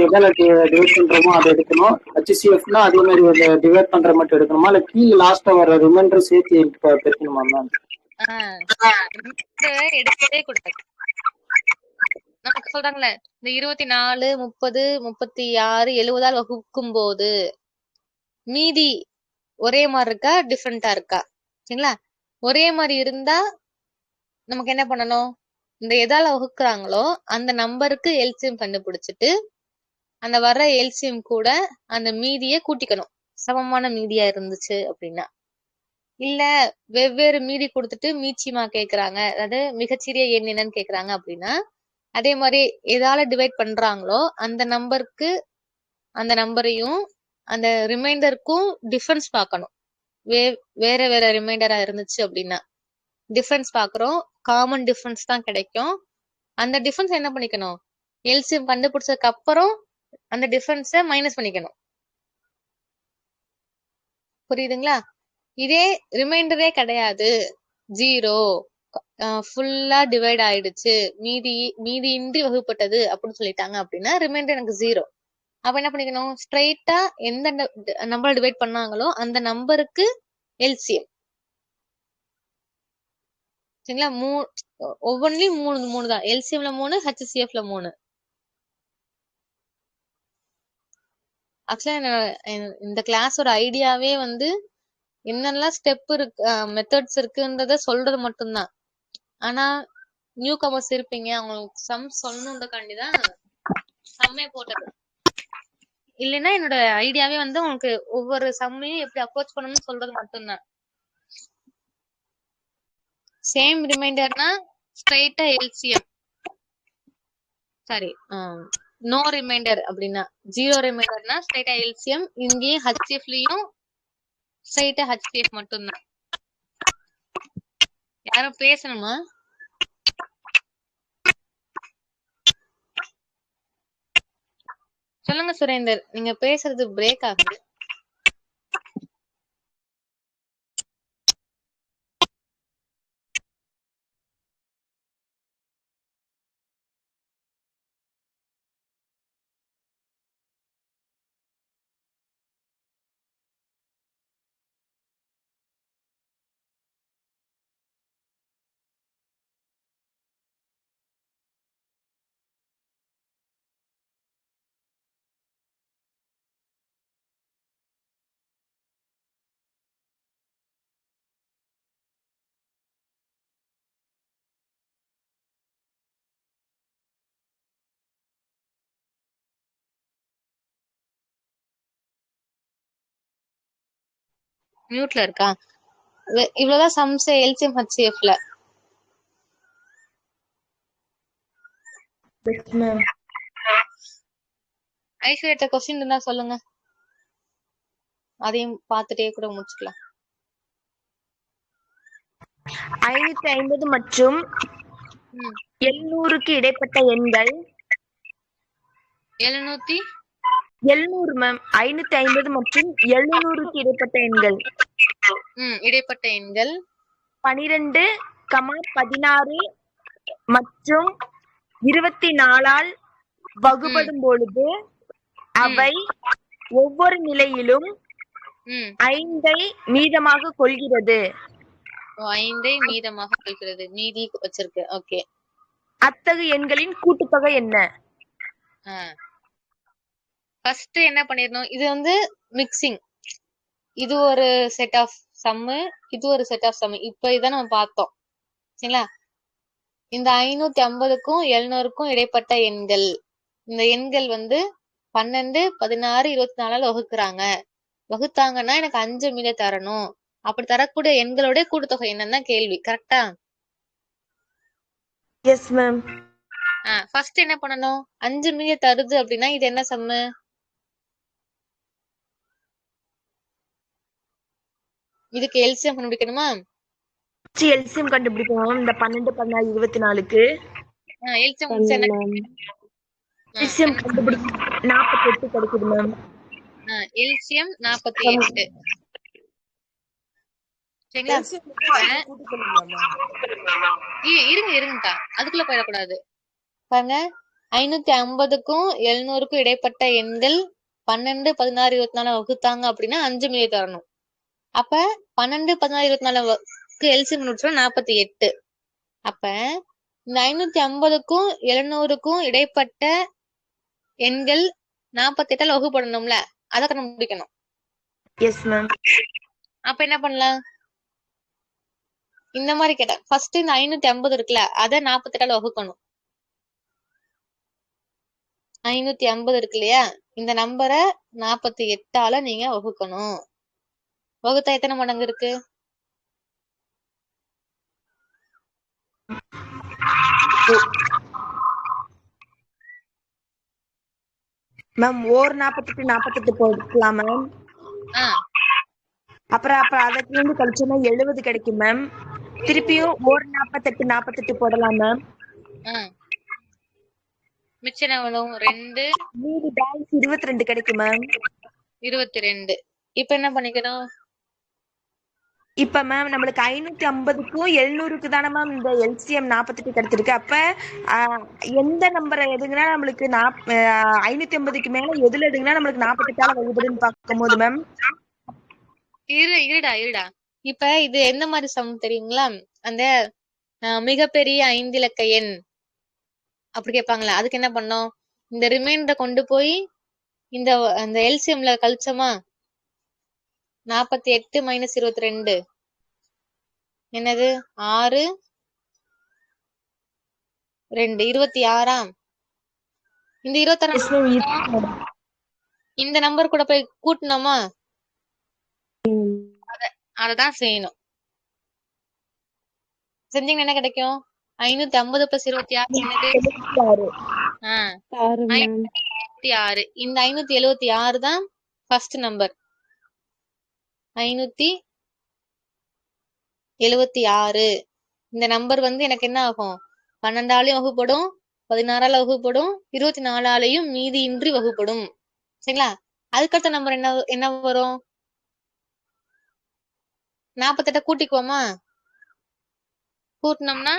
எதால டிவைட் பண்றோமோ அதை எடுக்கணும். HCFனா அதே மாதிரி டிவைட் பண்ற மட்டும் எடுக்கணுமா இல்ல கீழே லாஸ்டா வர ரிமைண்டர் சேர்த்து பெருக்கணுமா மேம்? எடுக்கவே கூடாது. நமக்கு சொல்றாங்களே இந்த 24, 30, 36, 70 வகுக்கும் போது மீதி ஒரே மாதிரி இருக்கா டிஃபரெண்டா இருக்கா? சரிங்களா? ஒரே மாதிரி இருந்தா நமக்கு என்ன பண்ணணும்? இந்த எதால வகுக்குறாங்களோ அந்த நம்பருக்கு எல்சிஎம் கண்டுபிடிச்சிட்டு அந்த வர்ற எல்சிஎம் கூட அந்த மீதியை கூட்டிக்கணும். சமமான மீதியா இருந்துச்சு அப்படின்னா. இல்ல வெவ்வேறு மீதி கொடுத்துட்டு மீச்சிமா கேக்குறாங்க, அதாவது மிகச்சிறிய எண் என்னன்னு கேக்குறாங்க அப்படின்னா, அதே மாதிரி எதால டிவைட் பண்றாங்களோ அந்த நம்பரையும் அந்த ரிமைண்டருக்கும் டிஃபரன்ஸ் பார்க்கணும். வேற வேற ரிமைண்டரா இருந்துச்சு அப்படின்னா டிஃபரன்ஸ் பாக்குறோம், காமன் டிஃபரன்ஸ் தான் கிடைக்கும். அந்த டிஃபரன்ஸ் என்ன பண்ணிக்கணும், எல்சிஎம் கண்டுபிடிச்சதுக்கு அப்புறம் அந்த டிஃபரன்ஸ மைனஸ் பண்ணிக்கணும். புரியுதுங்களா? இதே ரிமைண்டரே கிடையாது, 0 ஃபுல்லா டிவைட் ஆயிடுச்சு, மீதியின்றி வகுப்பட்டது அப்படின்னு சொல்லிட்டாங்க அப்படின்னா ரிமைண்டர் எனக்கு 0. அப்ப என்ன பண்ணிக்கணும், ஸ்ட்ரைட்டா எந்த நம்பர் டிவைட் பண்ணாங்களோ அந்த நம்பருக்கு எல்சிஎம். சரிங்களா? ஒவ்வொன்றிலும் 3 தான். எல்சிஎம்ல 3, ஹெச்சிஎஃப்ல 3. ஆக்சுவலா இந்த கிளாஸோட ஐடியாவே வந்து என்னெல்லாம் ஸ்டெப் இருக்கு, மெத்தட்ஸ் இருக்குன்றத சொல்றது மட்டும்தான். ஆனா நியூ கமர்ஸ் இருப்பீங்க, அவங்களுக்கு சம் சொல்லணுன்றக்காண்டிதான் சம்மே போட்டது. இல்லைன்னா என்னோட ஐடியாவே வந்து உங்களுக்கு ஒவ்வொரு சம்மையும் எப்படி அப்ரோச் பண்ணணும்னு சொல்றது மட்டும்தான். சேம் ரிமைண்டர்னா ஸ்ட்ரைட்டா எல்சிஎம், சாரி நோ ரிமைண்டர் அப்படின்னா 0 ரிமைண்டர்னா ஸ்ட்ரைட்டா எல்சிஎம். இங்கேயும் ஹெச்எஃப்லயும் ஸ்ட்ரைட்டா ஹெச்எஃப் மட்டும்தான். யாரும் பேசணுமா? சொல்லுங்க சுரேந்தர், நீங்க பேசுறது பிரேக் ஆகுது. மியூட்ல இருக்கா? இவ்வளவுதான் சம்ஸ் எல்சிஎம் ஹெச்சிஎஃப்ல. ஐஸ்வர்யா கொஸ்டின் இருந்தா சொல்லுங்க, அதையும் பார்த்துட்டே கூட முடிச்சுக்கலாம். 550 மற்றும் 700க்கு இடைப்பட்ட எண்கள் 700 மேம். 550 மற்றும் 700க்கு இடைப்பட்ட எண்கள் இடைப்பட்ட எண்கள் 12, 16 மற்றும் 24ஆல் வகுப்படும் பொழுது அவை ஒவ்வொரு நிலையிலும் 5ஐ மீதமாக கொள்கிறது. 5ஐ மீதமாக கொள்கிறது, மீதி வச்சிருக்கு. ஓகே, அத்தகைய எண்களின் கூட்டுத்தொகை என்ன? ஃபர்ஸ்ட் என்ன பண்ணிரணும், இது வந்து மிக்சிங். இது ஒரு செட் ஆஃப் சம்மு, இது ஒரு செட் ஆஃப் சம்மு. இப்ப இதான் நம்ம பார்த்தோம். சரிங்களா? இந்த 550க்கும் 700க்கும் இடைப்பட்ட எண்கள், இந்த எண்கள் வந்து 12, 16, 24 வகுக்குறாங்க. வகுத்தாங்கன்னா எனக்கு 5 மீத தரணும். அப்படி தரக்கூடிய எண்களோட கூட்டுத்தொகை என்னன்னு கேள்வி. கரெக்டா? Yes ma'am. ஃபர்ஸ்ட் என்ன பண்ணணும், 5 மீத தருது அப்படின்னா இது என்ன சம்மு? இதுக்கு எல்சிஎம் கண்டுபிடிக்கணுமா? எல்சிஎம் கண்டுபிடிக்கணும். இந்த 12, 16, 24க்கு எல்சிஎம் கண்டுபிடி 48 கிடைக்குது மேம். எல்சிஎம் 48. சரிங்களா? இருங்கக்கா, அதுக்குள்ள போயிடக்கூடாது. பாருங்க, 550க்கும் 700க்கும் இடைப்பட்ட எண்கள் 12, 16, 24 வகுத்தாங்க அப்படின்னா 5 மீதி தரணும். அப்ப 12, 16, 24க்கு எல்சிஎம் 48. அப்ப இந்த 550க்கும் 700க்கும் இடைப்பட்ட எண்கள் 48ஆல் வகுப்படணும்ல, அதை கண்டுபிடிக்கணும். Yes ma'am. அப்ப என்ன பண்ணலாம், இந்த மாதிரி கேட்டேன். ஃபர்ஸ்ட் இந்த 550 இருக்குல்ல, அதை 48ஆல் வகுக்கணும். 550 இருக்கு இல்லையா, இந்த நம்பரை 48ஆல நீங்க வகுக்கணும். வகுத்தா எத்தனை மடங்கு இருக்கு? மேம் ஓர் 48 போட்டுக்கலாம் மேம். அப்புறம் அதுல கழிச்சோம்னா 70 கிடைக்கும் மேம். திருப்பியும் ஓர் 48 போடலாம் மேம். மிச்சம் எவ்வளவு? 2 மீதி பேலன்ஸ் 22 கிடைக்கும் மேம். 22. இப்ப என்ன பண்ணிக்கணும்? இப்ப மேம் நம்மளுக்கு 550க்கும் 700க்கு தானே மேம் இந்த LCM 48 கிடைச்சிருக்கு. அப்ப எந்த நம்பரை எடுங்கன்னா நம்மளுக்கு 550க்கு மேல எதுல எடுங்கன்னா நம்மளுக்கு 48ஆல வகுபடுன்னு பார்க்கும்போது மேம் இருடா இப்ப இது எந்த மாதிரி சம் தெரியுங்களா? அந்த மிகப்பெரிய 5 இலக்க எண் அப்படி கேட்பாங்களா? அதுக்கு என்ன பண்ணோம்? இந்த ரிமைண்டரை கொண்டு போய் அந்த எல்சிஎம்ல கழிச்சோமா? 48 மைனஸ் 22 என்னது? 6 2 26ஆம். இந்த 26 இந்த நம்பர் கூட போய் கூட்டணுமா? அததான் செய்யணும். செஞ்சீங்கன்னா என்ன கிடைக்கும்? 550 பிளஸ் 26 என்னது? 576. இந்த 576 தான் ஃபர்ஸ்ட் நம்பர். 576 இந்த நம்பர் எனக்கு என்ன ஆகும்? 12ஆலையும் வகுப்படும், 16ஆல வகுப்படும், 24ஆலையும் மீதி இன்றி வகுப்படும். சரிங்களா? அதுக்கடுத்த நம்பர் என்ன வரும்? 48 கூட்டிக்குவோமா? கூட்டினோம்னா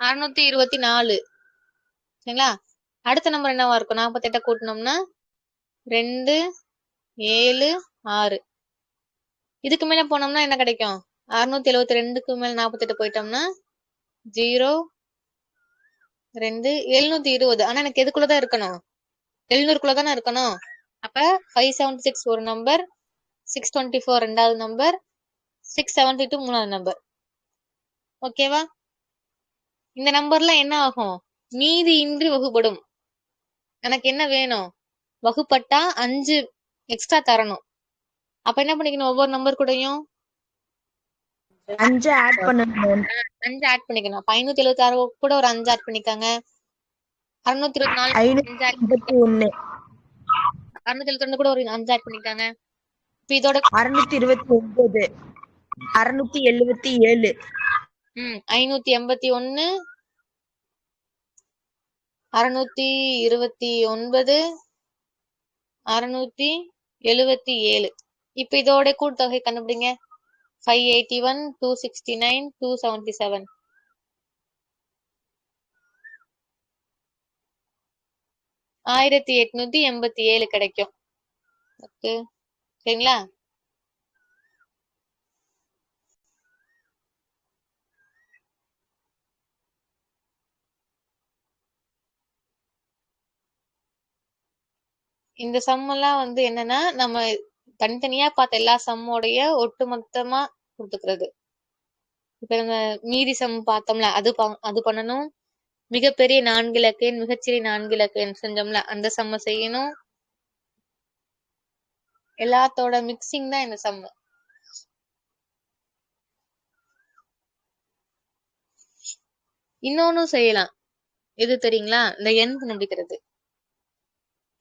624. சரிங்களா? அடுத்த நம்பர் என்னவா இருக்கும்? 48 கூட்டினோம்னா 2 7 6. இதுக்கு மேல போனோம்னா என்ன கிடைக்கும்? 672க்கு மேல 48 போயிட்டோம்னா 0 2 720. ஆனா எனக்கு எதுக்குள்ளதான் இருக்கணும்? 700க்குள்ளதானே இருக்கணும். அப்ப 576 ஒரு நம்பர், 624 ரெண்டாவது நம்பர், 672 மூணாவது நம்பர். ஓகேவா? இந்த நம்பர்ல என்ன ஆகும்? மீதி இன்றி வகுப்படும். எனக்கு என்ன வேணும்? வகுப்பட்டா 5 எக்ஸ்ட்ரா தரணும். அப்ப என்ன பண்ணிக்கணும்? ஒவ்வொரு நம்பர் கூடயும் 5 ஆட் பண்ணணும். 5 ஆட் பண்ணிக்கணும். அப்ப 576 கூட ஒரு 5 ஆட் பண்ணிக்காங்க. 624 551 672 கூட ஒரு 5 ஆட் பண்ணிட்டாங்க. இப்ப இதோட 629 677 581 629 677. இப்ப இதோட கூட்டுத்தொகை கண்டுபிடிங்க. 581 269 277. 1887 கிடைக்கும். ஓகே சரிங்களா? இந்த சம் எல்லாம் என்னன்னா நம்ம தனித்தனியா பார்த்த எல்லா சம்மோடைய ஒட்டுமொத்தமா கொடுத்துக்கிறது. இப்ப நம்ம மீதி சம் பார்த்தோம்ல, அது பண்ணணும். மிகப்பெரிய 4 இலக்க எண், மிகச்சிறிய 4 இலக்க எண் செஞ்சோம்ல, அந்த சம்ம செய்யணும். எல்லாத்தோட மிக்சிங் தான் இந்த சம். இன்னொன்னும் செய்யலாம். எது தெரியுங்களா? இந்த எண் கண்டுபிடிக்கிறது.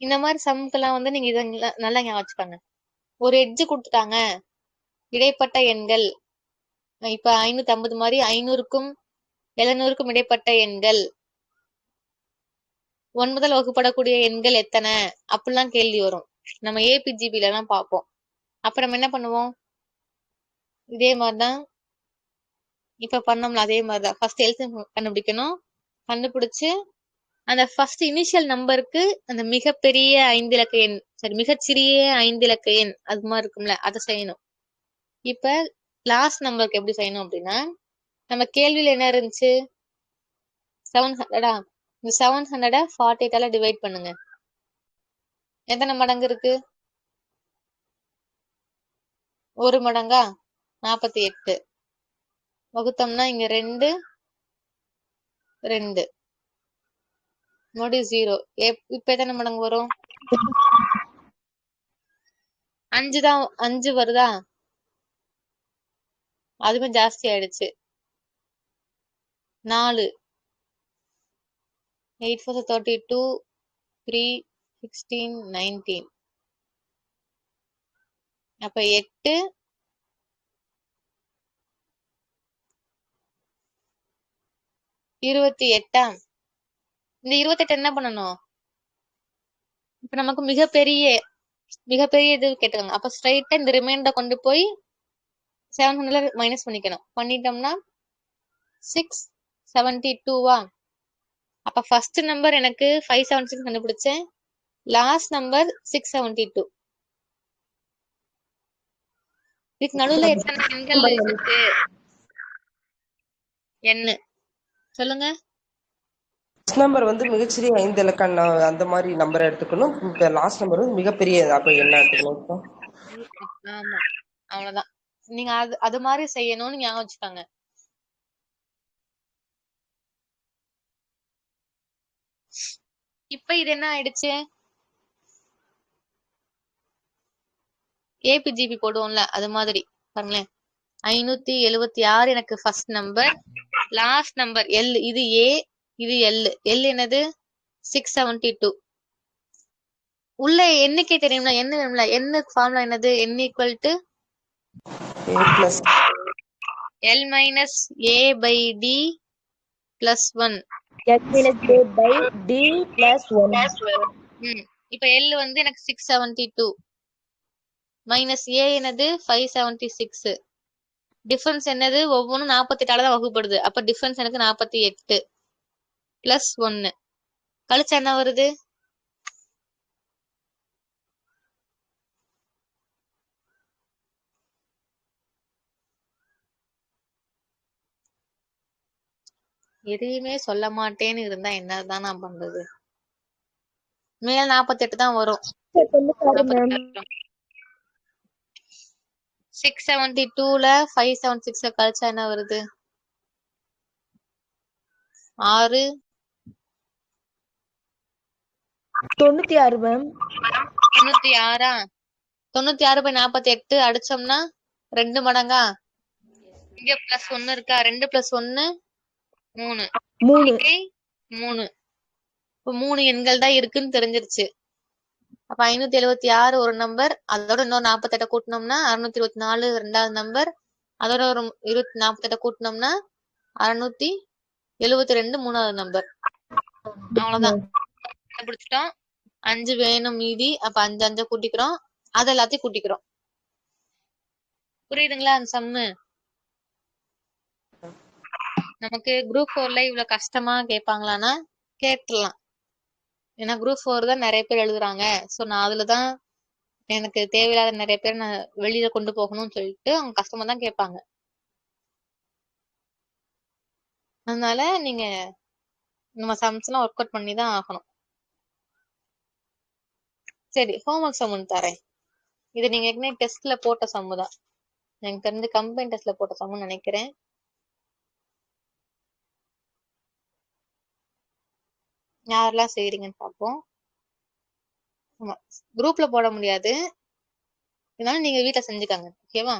இந்த மாதிரி சம்க்கெல்லாம் நீங்க இதை நல்லா ஞாபகம் வச்சுப்பாங்க. ஒரு எட்ஜ் கொடுத்துட்டாங்க, இடைப்பட்ட எண்கள். இப்ப 550 மாதிரி 500க்கும் 700க்கும் இடைப்பட்ட எண்கள், 9 வகுப்படக்கூடிய எண்கள் எத்தனை அப்படிலாம் கேள்வி வரும். நம்ம APGBல எல்லாம் பார்ப்போம். அப்ப நம்ம என்ன பண்ணுவோம்? இதே மாதிரிதான் இப்ப பண்ணோம்ல, அதே மாதிரிதான் ஃபர்ஸ்ட் எல்சிஎம் கண்டுபிடிக்கணும். கண்டுபிடிச்சு அந்த ஃபர்ஸ்ட் இனிஷியல் நம்பருக்கு அந்த மிகப்பெரிய 5 இலக்க எண், சரி மிகச்சிறிய 5 இலக்க எண் அது மாதிரி இருக்கும்ல, அதை செய்யணும். இப்ப லாஸ்ட் நம்பருக்கு எப்படி செய்யணும் அப்படின்னா, நம்ம கேள்வியில என்ன இருந்துச்சு? 700. இந்த 700 48ஆல டிவைட் பண்ணுங்க. எத்தனை மடங்கு இருக்கு? 1 மடங்கா? 48 வகுத்தோம்னா இங்க 2 2 மறுபடி 0. இப்ப எத்தனை மடங்கு வரும்? 5 தான். 5 வருதா? அதுவும் ஜாஸ்தி ஆயிடுச்சு. 4 8 4 32 3 16 19 அப்ப 8 28 இந்த 28 என்ன பண்ணணும்? இப்ப நமக்கு மிகப்பெரிய இது கேட்டாங்க. அப்ப ஸ்ட்ரைட்டா இந்த ரிமைண்டர் கொண்டு போய் 700 மைனஸ் பண்ணிக்கணும். பண்ணிட்டோம்னா 672வா? அப்ப ஃபர்ஸ்ட் நம்பர் எனக்கு 576 கண்டுபிடிச்சேன். Last number 672. இதுக்கு நடுவுல எத்தனை எண்கள் இருக்கு? என்ன சொல்லுங்க. நம்பர் வந்து மிகச்சிறிய 5 இலக்க அந்த மாதிரி நம்பரை எடுத்துக்கணும். லாஸ்ட் நம்பர் வந்து மிகப்பெரிய, அப்ப என்ன எடுத்துக்கணும்? ஆமா, அவ்வளவுதான். நீங்க அது மாதிரி செய்யணும்னு ஞாபகம் வச்சுக்காங்க. இப்ப இது என்ன ஆயிடுச்சு? ஏபிஜிபி போடுவோம்ல, அது மாதிரி பாருங்களேன். 576 எனக்கு first number. Last number L, இது ஏ, இது எல். எல் என்னது? 672. உள்ள எண்ணுக்கே தெரியும்ல, என்ன வேணும்ல? எண்ணுக்கு ஃபார்முலா என்னது? n equal to L minus A by D plus 1. இப்ப எல் வந்து எனக்கு 672 மைனஸ் ஏ என்னது 576. டிஃபரன்ஸ் என்னது? ஒவ்வொன்றும் 48 தான் வகுப்படுது. அப்ப டிஃபரன்ஸ் எனக்கு 48 பிளஸ் 1 கழிச்சா என்ன வருது? எதையுமே சொல்ல மாட்டேன்னு இருந்தா என்னதான் நான் பண்றது? மேல 48 தான் வரும். 672ல 576 கழிச்சா என்ன வருது? 6 96 மேம். 96ஆ? 96 பை 48 அடிச்சோம்னா 2 மடங்கா? இங்க பிளஸ் 1 இருக்கா? 2 பிளஸ் 1 3. 3. இப்ப 3 எண்கள் தான் இருக்குன்னு தெரிஞ்சிருச்சு. அப்ப 576 ஒரு நம்பர், அதோட இன்னொரு 48 கூட்டினோம்னா 624 ரெண்டாவது நம்பர், அதோட ஒரு 48 கூட்டினோம்னா 672 மூணாவது நம்பர். அவ்வளவுதான், கண்டுபிடிச்சிட்டோம். 5 வேணும் மீதி. அப்ப 5 5 கூட்டிக்கிறோம், அது எல்லாத்தையும் கூட்டிக்கிறோம். புரியுதுங்களா அந்த சம்மு? நமக்கு குரூப் 4ல இவ்வளவு கஷ்டமா கேட்பாங்களான்னா கேட்டுலாம். ஏன்னா குரூப் 4 தான் நிறைய பேர் எழுதுறாங்க. சோ நான் அதுலதான் எனக்கு தேவையில்லாத நிறைய பேர் நான் வெளியில கொண்டு போகணும்னு சொல்லிட்டு அவங்க கஷ்டமா தான் கேட்பாங்க. அதனால நீங்க நம்ம சம்ஸ் எல்லாம் ஒர்க் அவுட் பண்ணி தான் ஆகணும். சரி, ஹோம்ஒர்க் சம் ஒன்று தரேன். இது நீங்க ஏற்கனவே டெஸ்ட்ல போட்ட சம்மு தான். எனக்கு தெரிஞ்சு கம்பைன் டெஸ்ட்ல போட்ட சம்முன்னு நினைக்கிறேன். யாரெல்லாம் செய்றீங்கன்னு பார்ப்போம். ஆமா, குரூப்ல போட முடியாது, இதனால நீங்க வீட்டுல செஞ்சுக்காங்க. ஓகேவா?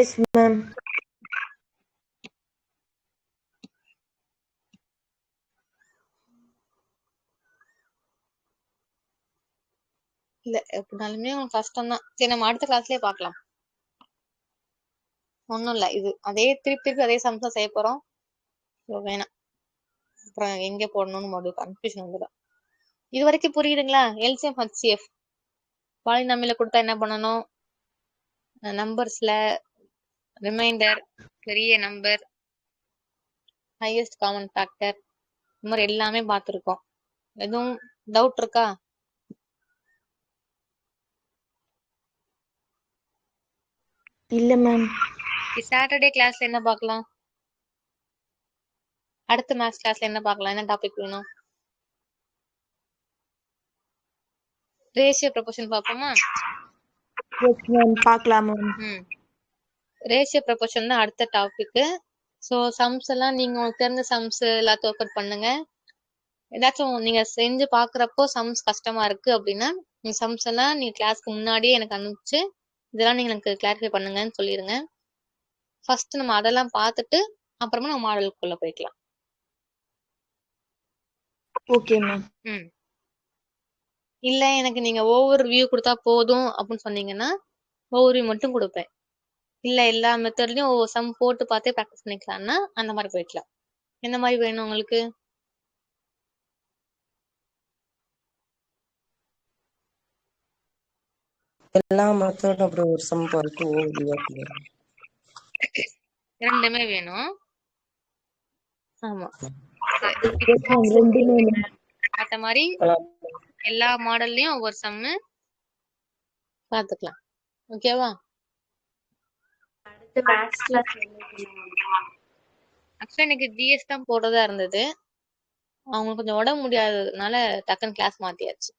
Yes ma'am. இல்ல எப்படினாலுமே உங்களுக்கு கஷ்டம் தான். சரி, நம்ம அடுத்த கிளாஸ்லயே பார்க்கலாம். ஒண்ணும் இல்ல, இது அதே திருப்பி அதே சம்ஸ் செய்ய போறோம். வேணாம், அப்புறம் எங்க போடணும்னு மறுபடியும் கன்ஃபியூஷன் வந்துடும். இது வரைக்கும் புரியுதுங்களா? எல்சிஎம் ஹெச்சிஎஃப் பாலினாமியல கொடுத்தா என்ன பண்ணணும்? நம்பர்ஸ்ல ரிமைண்டர், பெரிய நம்பர், ஹையஸ்ட் காமன் ஃபேக்டர், இந்த மாதிரி எல்லாமே பார்த்துருக்கோம். எதுவும் டவுட் இருக்கா? இல்ல மேம். சாட்டர்டே கிளாஸ்ல என்ன பார்க்கலாம்? அடுத்த மேத்ஸ் கிளாஸ்ல என்ன பார்க்கலாம்? என்ன டாபிக் வேணும்? ரேஷியோ ப்ரொபோர்ஷன் பார்ப்போமா? எஸ் மேம், பார்க்கலாம் மேம். ரேஷியோ ப்ரொபோர்ஷன் தான் அடுத்த டாபிக். ஸோ சம்ஸ் எல்லாம் நீங்க உங்களுக்கு தெரிஞ்ச சம்ஸ் எல்லாத்தையும் ஒர்க் அவுட் பண்ணுங்க. ஏதாச்சும் நீங்க செஞ்சு பாக்குறப்போ சம்ஸ் கஷ்டமா இருக்கு அப்படின்னா நீங்க சம்ஸ் எல்லாம் நீங்க கிளாஸ்க்கு முன்னாடியே எனக்கு அனுப்பிச்சு இதெல்லாம் நீங்க எனக்கு கிளாரிஃபை பண்ணுங்கன்னு சொல்லிருங்க. ஃபர்ஸ்ட் நம்ம அதெல்லாம் பார்த்துட்டு அப்புறமா நம்ம மாடலுக்குள்ள போய்க்கலாம். Okay ma'am. இல்ல எனக்கு நீங்க ஓவர் வியூ கொடுத்தா போதும் அப்படின்னு சொன்னீங்கன்னா ஓவர் வியூ மட்டும் கொடுப்பேன். இல்ல எல்லா மெத்தட்லயும் ஒவ்வொரு சம் போட்டு பார்த்தே ப்ராக்டிஸ் பண்ணிக்கலாம்னா அந்த மாதிரி போய்க்கலாம். எந்த மாதிரி வேணும் உங்களுக்கு? எல்லா மெத்தடும் அப்படி ஒரு சம் பார்த்து ஓவியா ரெண்டுமே வேணும். ஆமா, மத்த மாதிரி எல்லா மாடல்லயும் ஒவ்வொரு சம்மு பாத்துக்கலாம். ஓகேவா? அடுத்து மேத்ஸ் கிளாஸ் ஆக்சுவலா எனக்கு ஜிஎஸ் தான் போடுறதா இருந்தது. அவங்களுக்கு கொஞ்சம் உடம்பு முடியாததுனால டக்குன்னு கிளாஸ் மாத்தியாச்சு.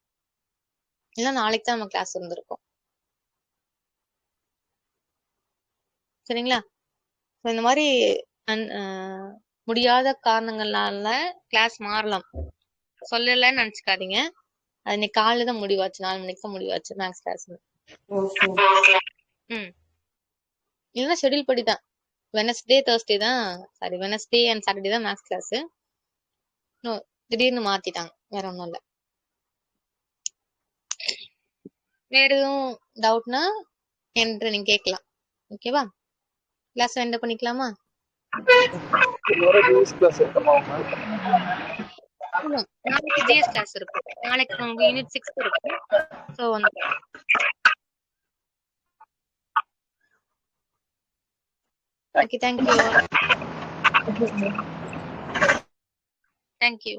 இல்ல நாளைக்கு தான் நம்ம கிளாஸ் இருந்திருக்கும். சரிங்களா? இந்த மாதிரி முடியாத காரணங்களால கிளாஸ் மாறலாம். சொல்லலன்னு நினைச்சுக்காதீங்க. அது இன்னைக்கு காலையில தான் முடிவாச்சு. 4 மணிக்கு தான் முடிவாச்சு மேக்ஸ் கிளாஸ். இல்லைன்னா ஷெட்யூல் படி தான். வெனஸ்டே தேர்ஸ்டே தான், சாரி வெனஸ்டே அண்ட் சாட்டர்டே தான் மேக்ஸ் கிளாஸ். திடீர்னு மாத்திட்டாங்க, வேற ஒன்றும் இல்லை. வேற எதுவும் டவுட்னா என்று நீங்க கேட்கலாம். ஓகேவா? கிளாஸ் எண்ட் பண்ணிக்கலாமா? நாளைக்கு ஜிஎஸ் கிளாஸ் இருக்கு. நாளைக்கு உங்க யூனிட் 6 இருக்கு. ஸோ வந்து ஓகே, தேங்க்யூ. தேங்க்யூ.